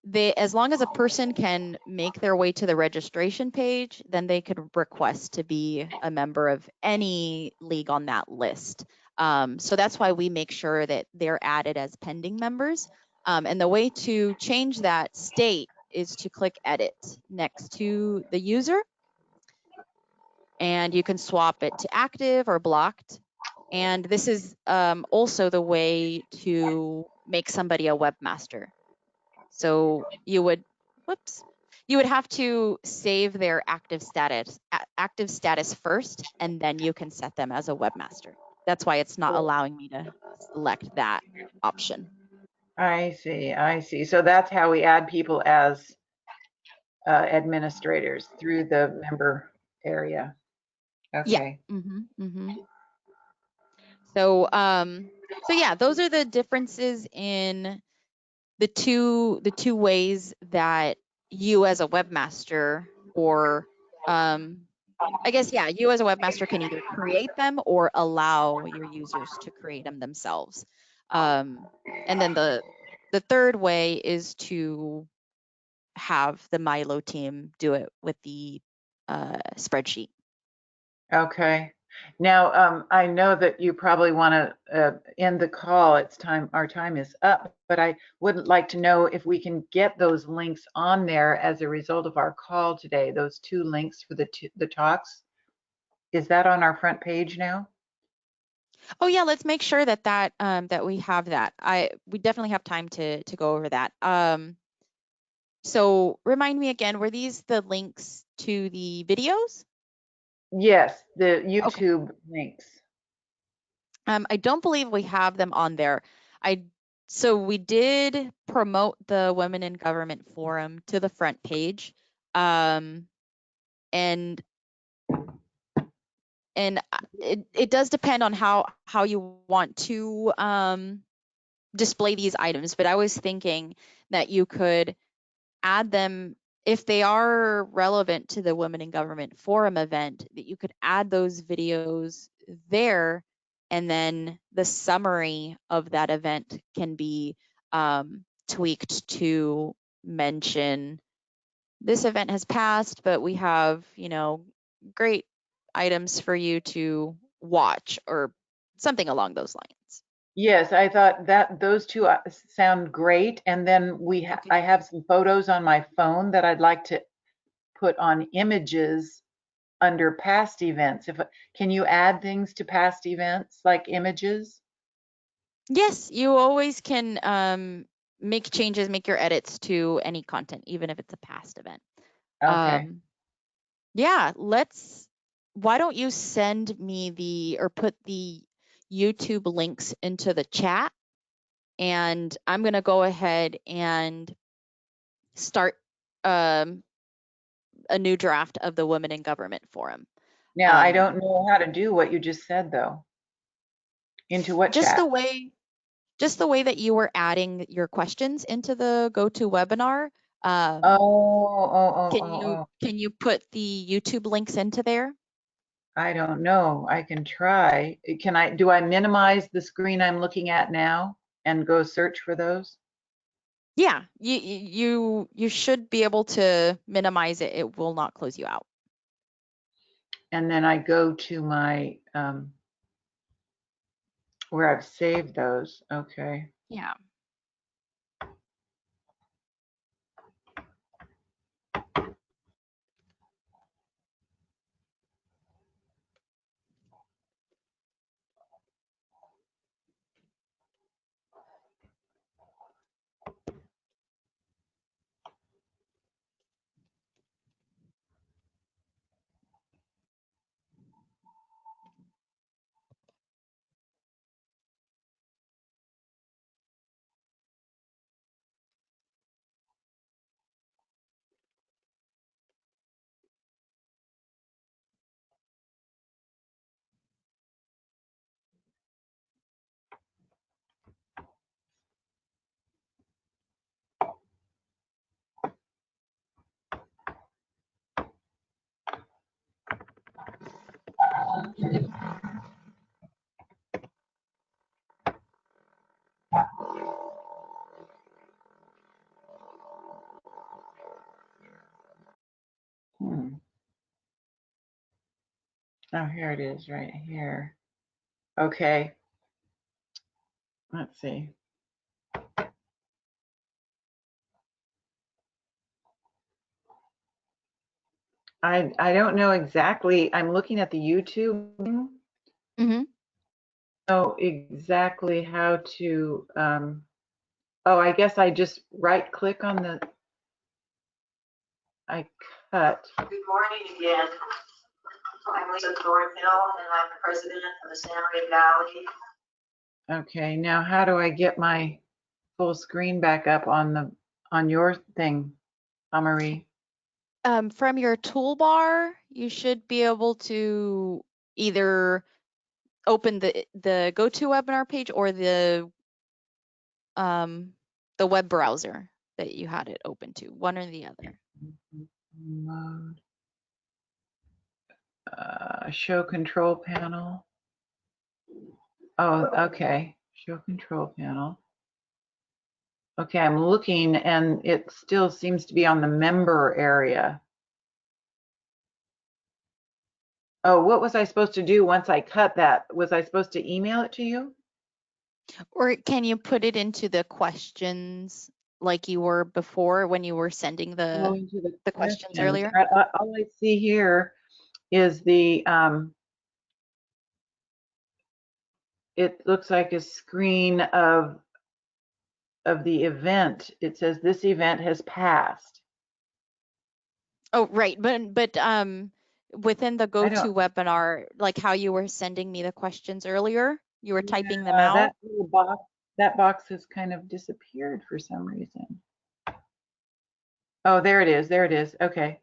a person can make their way to the registration page, then they could request to be a member of any league on that list. So that's why we make sure that they're added as pending members. And the way to change that state is to click edit next to the user. And you can swap it to active or blocked. And this is also the way to make somebody a webmaster. So you would have to save their active status first, and then you can set them as a webmaster. That's why it's not allowing me to select that option. I see. I see. So that's how we add people as administrators through the member area. Yeah. Okay. So yeah, those are the differences in the two ways that you as a webmaster, or I guess, yeah, you as a webmaster can either create them or allow your users to create them themselves. And then the third way is to have the MyLO team do it with the spreadsheet. Okay. Now, I know that you probably want to end the call. It's time. Our time is up, but I would like to know if we can get those links on there as a result of our call today. Those two links for the talks. Is that on our front page now? Oh yeah, let's make sure that that we have that. We definitely have time to go over that. So remind me again, were these the links to the videos? Yes, the Okay. YouTube links. I don't believe we have them on there. So we did promote the Women in Government Forum to the front page. And it does depend on how you want to display these items, but I was thinking that you could add them if they are relevant to the Women in Government Forum event, that you could add those videos there, and then the summary of that event can be tweaked to mention this event has passed, but we have, great items for you to watch, or something along those lines. Yes, I thought that those two sound great. And then Okay. I have some photos on my phone that I'd like to put on images under past events. Can you add things to past events like images? Yes, you always can make changes, make your edits to any content, even if it's a past event. Okay. Yeah, why don't you send me or put the YouTube links into the chat, and I'm going to go ahead and start a new draft of the Women in Government Forum. Now, I don't know how to do what you just said, though. Into what Just chat? the way that you were adding your questions into the GoToWebinar. Oh. Can you put the YouTube links into there? I don't know. I can try. Do I minimize the screen I'm looking at now and go search for those? Yeah, you should be able to minimize it. It will not close you out. And then I go to my, where I've saved those. Okay. Yeah. Oh, here it is right here. Okay. Let's see. I don't know exactly. I'm looking at the YouTube. Mm-hmm. Know exactly how to. Oh, I guess I just right click on the. I cut. Good morning again. I'm Lisa Thornhill, and I'm the president of the San Maria Valley. Okay, now how do I get my full screen back up on your thing, Marie? From your toolbar, you should be able to either open the GoToWebinar page or the web browser that you had it open to, one or the other. Mode. Show control panel. Oh, okay. Show control panel. Okay, I'm looking and it still seems to be on the member area. Oh, what was I supposed to do once I cut that? Was I supposed to email it to you? Or can you put it into the questions like you were before when you were sending Go into the questions questions. earlier? All I see here is the it looks like a screen of the event. It says this event has passed. Oh, right. But within the I don't. GoToWebinar, like how you were sending me the questions earlier, you were typing them Yeah, out. that little box, that box has kind of disappeared for some reason. Oh, there it is. There it is. Okay.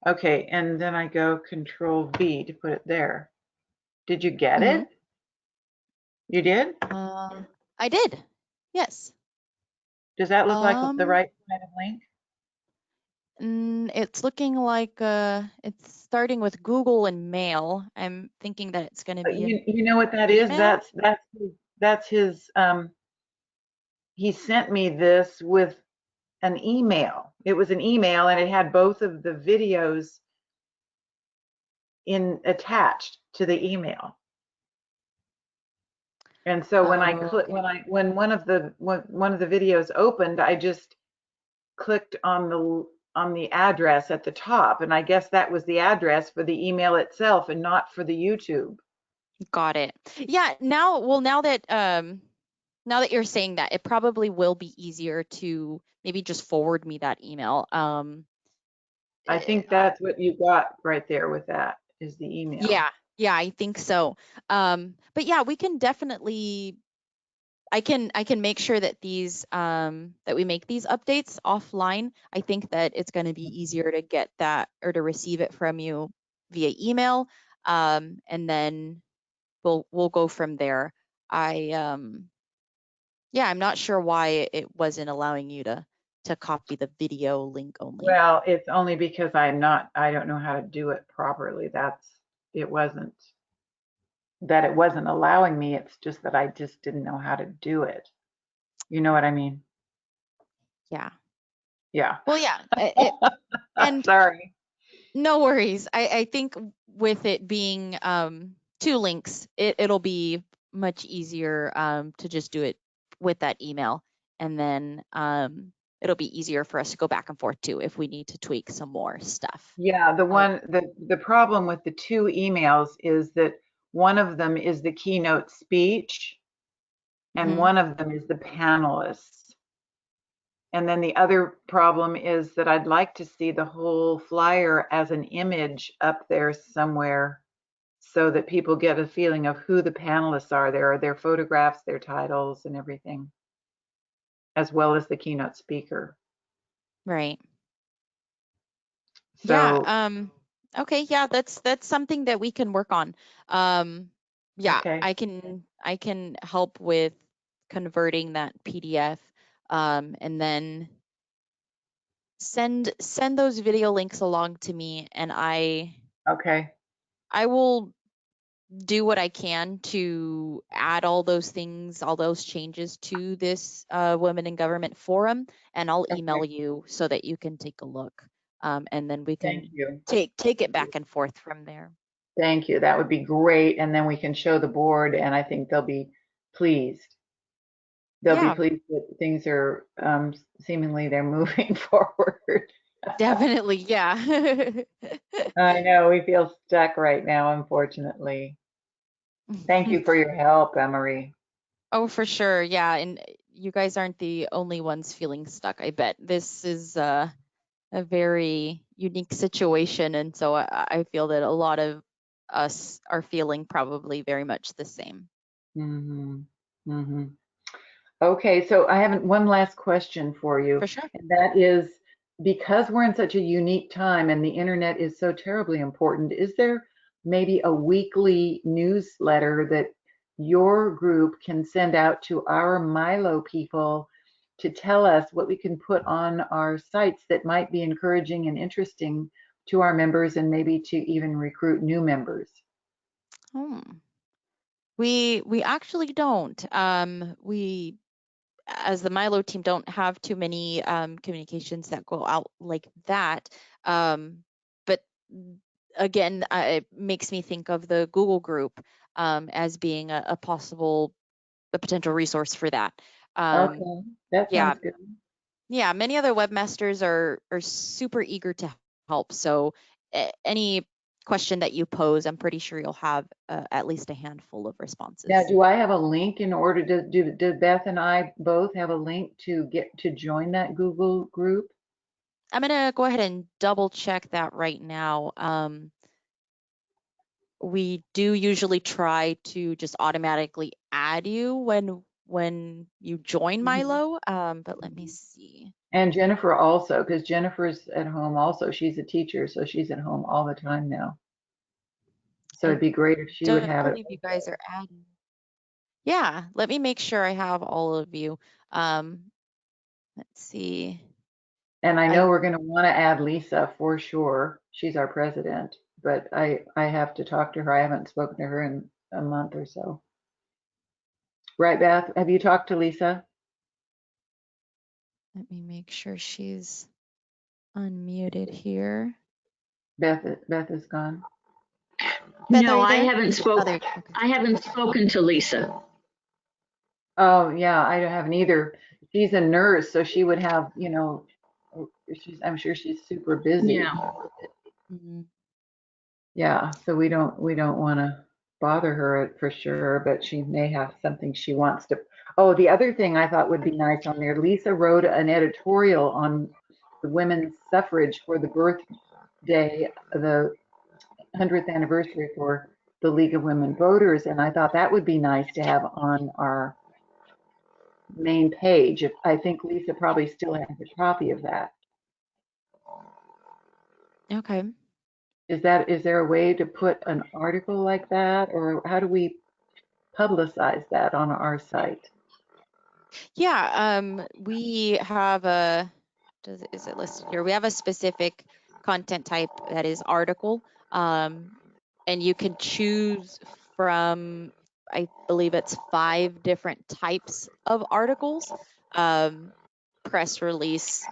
Okay, and then I go Control V to put it there. Did you get Mhm. it? You did? I did. Yes. Does that look like the right kind of link? It's looking like it's starting with Google and Mail. I'm thinking that it's going to be an You know what that is? email. That's his he sent me this with an email. It was an email and it had both of the videos attached to the email. And so when I click Okay. when one of the videos opened, I just clicked on the address at the top, and I guess that was the address for the email itself and not for the YouTube. Got it. Yeah, now that you're saying that, it probably will be easier to maybe just forward me that email. I think that's what you got right there with that is the email. Yeah, I think so. But yeah, we can definitely I can make sure that these that we make these updates offline. I think that it's going to be easier to get that or to receive it from you via email. And then we'll go from there. Yeah, I'm not sure why it wasn't allowing you to copy the video link only. Well, it's only because I don't know how to do it properly. It wasn't that it wasn't allowing me. It's just that I just didn't know how to do it. You know what I mean? Yeah. Yeah. Well, yeah. And Sorry. no worries. I think with it being two links, it'll be much easier to just do it with that email, and then it'll be easier for us to go back and forth too if we need to tweak some more stuff. Yeah, the problem with the two emails is that one of them is the keynote speech and one of them is the panelists. And then the other problem is that I'd like to see the whole flyer as an image up there somewhere so that people get a feeling of who the panelists are. There are their photographs, their titles, and everything, as well as the keynote speaker. Right. So, Yeah. Okay. Yeah. That's something that we can work on. Yeah. okay. I can help with converting that PDF. And then send those video links along to me, and I Okay. I will do what I can to add all those things, all those changes to this Women in Government forum, and I'll email Okay. you so that you can take a look, and then we Thank can you. take it back and forth from there. Thank you. That would be great. And then we can show the board, and I think they'll be pleased. They'll be Yeah, pleased that things are seemingly they're moving forward. definitely. Yeah. I know we feel stuck right now, unfortunately. Thank you for your help, Emery. Oh, for sure. Yeah, and you guys aren't the only ones feeling stuck. I bet this is a very unique situation, and so I feel that a lot of us are feeling probably very much the same. Hmm. Hmm. Okay, so I have one last question for you, For sure. and that is because we're in such a unique time and the internet is so terribly important, is there maybe a weekly newsletter that your group can send out to our MyLO people to tell us what we can put on our sites that might be encouraging and interesting to our members and maybe to even recruit new members? Hmm. We actually don't. We as the MyLO team don't have too many communications that go out like that. But again, it makes me think of the Google group as being a potential resource for that. Okay, that Yeah, sounds good. yeah. Many other webmasters are super eager to help. So any question that you pose, I'm pretty sure you'll have at least a handful of Now, responses. do I have a link in order to do Beth and I both have a link to get to join that Google group? I'm gonna go ahead and double check that right now. We do usually try to just automatically add you when you join Mhm. MyLO, but let me see. And Jennifer also, because Jennifer's at home also. She's a teacher, so she's at home all the time now. So I it'd be great if she would don't have it. believe you guys are adding. Yeah, let me make sure I have all of you. Let's see. And I I know we're going to want to add Lisa for sure. She's our president, but I have to talk to her. I haven't spoken to her in a month or so. Right, Beth? Have you talked to Lisa? Let me make sure she's unmuted here. Beth is gone. Beth, are No, you I there? haven't Oh, spoke. there. Okay. I haven't spoken to Lisa. Oh, yeah, I haven't either. She's a nurse, so she would have, I'm sure she's super busy. Yeah. Mhm. Yeah, so we don't want to bother her for sure, but she may have something she wants to. Oh, the other thing I thought would be nice on there, Lisa wrote an editorial on the women's suffrage for the birthday, the 100th anniversary for the League of Women Voters, and I thought that would be nice to have on our main page. If I think Lisa probably still has a copy of that. Okay. Is there a way to put an article like that, or how do we publicize that on our site? Yeah, we have is it listed here? We have a specific content type that is article, and you can choose from, I believe it's 5 different types of articles, press release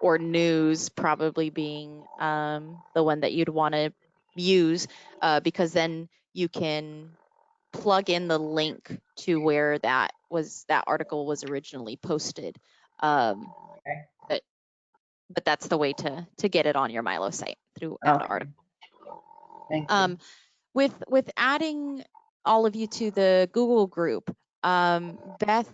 or news probably being the one that you'd want to use, because then you can plug in the link to where that article was originally posted. Okay. But that's the way to get it on your MyLO site through add Okay. article. Thank you. With adding all of you to the Google group, Beth,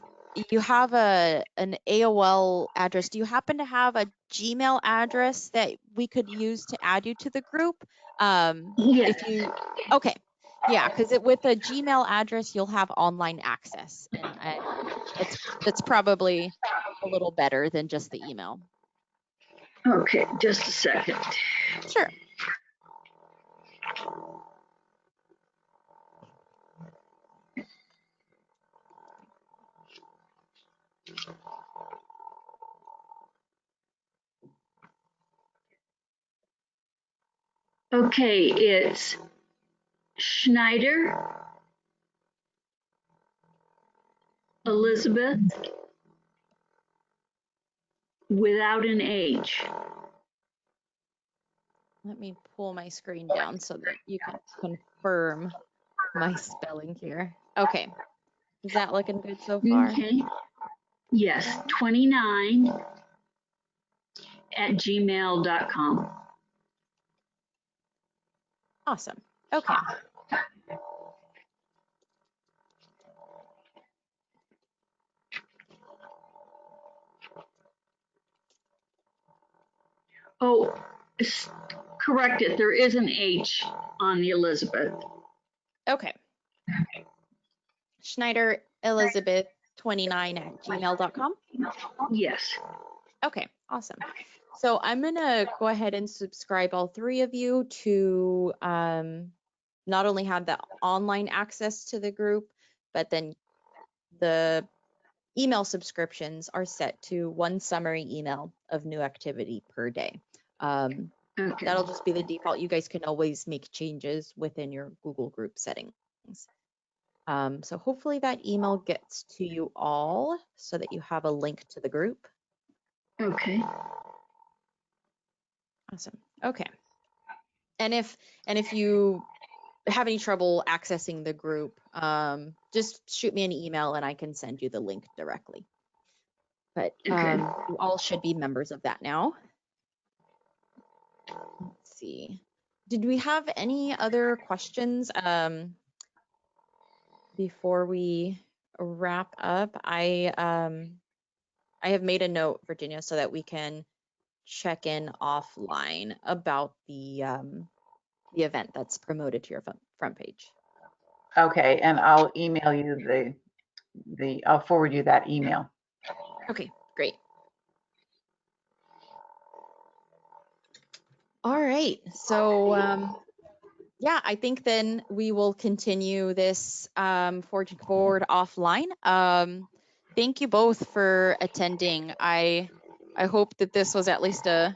you have an AOL address. Do you happen to have a Gmail address that we could use to add you to the group? Yeah. If you, okay, yeah, because with a Gmail address, you'll have online access, and that's probably a little better than just the email. Okay, just a second. Sure. Okay, it's Schneider Elizabeth without an H. Let me pull my screen down so that you can confirm my spelling here. Okay. Is that looking good so far? Okay. Yes, 29 at gmail.com. Awesome. Okay. Oh, correct it. There is an H on the Elizabeth. Okay. Schneider Elizabeth 29 at gmail.com. Yes. Okay, awesome. So I'm gonna go ahead and subscribe all three of you to not only have the online access to the group, but then the email subscriptions are set to one summary email of new activity per day. Okay. That'll just be the default. You guys can always make changes within your Google group settings. So hopefully that email gets to you all so that you have a link to the group. Okay. Awesome. Okay. And if you have any trouble accessing the group, just shoot me an email and I can send you the link directly. But Okay. you all should be members of that now. Let's see. Did we have any other questions before we wrap up? I have made a note, Virginia, so that we can check in offline about the event that's promoted to your front page. Okay, and I'll email you I'll forward you that email. Okay, great. All right, so yeah, I think then we will continue this forging forward offline. Thank you both for attending. I hope that this was at least an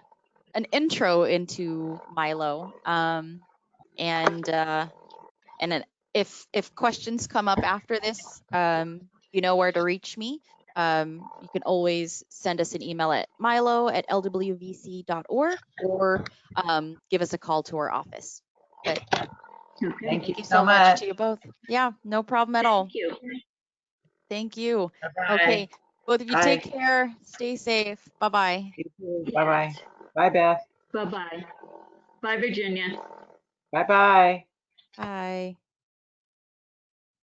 intro into MyLO. And if questions come up after this, you know where to reach me. You can always send us an email at milo@lwvc.org or give us a call to our office. But Okay. Thank thank you you so so much much. to you both. Yeah, no problem at all. Thank you. Thank you. Bye-bye. Okay, both of you Bye. take care. Stay safe. Bye-bye. You too. Bye-bye. Bye, Beth. Bye-bye. Bye, Virginia. Bye-bye. Bye.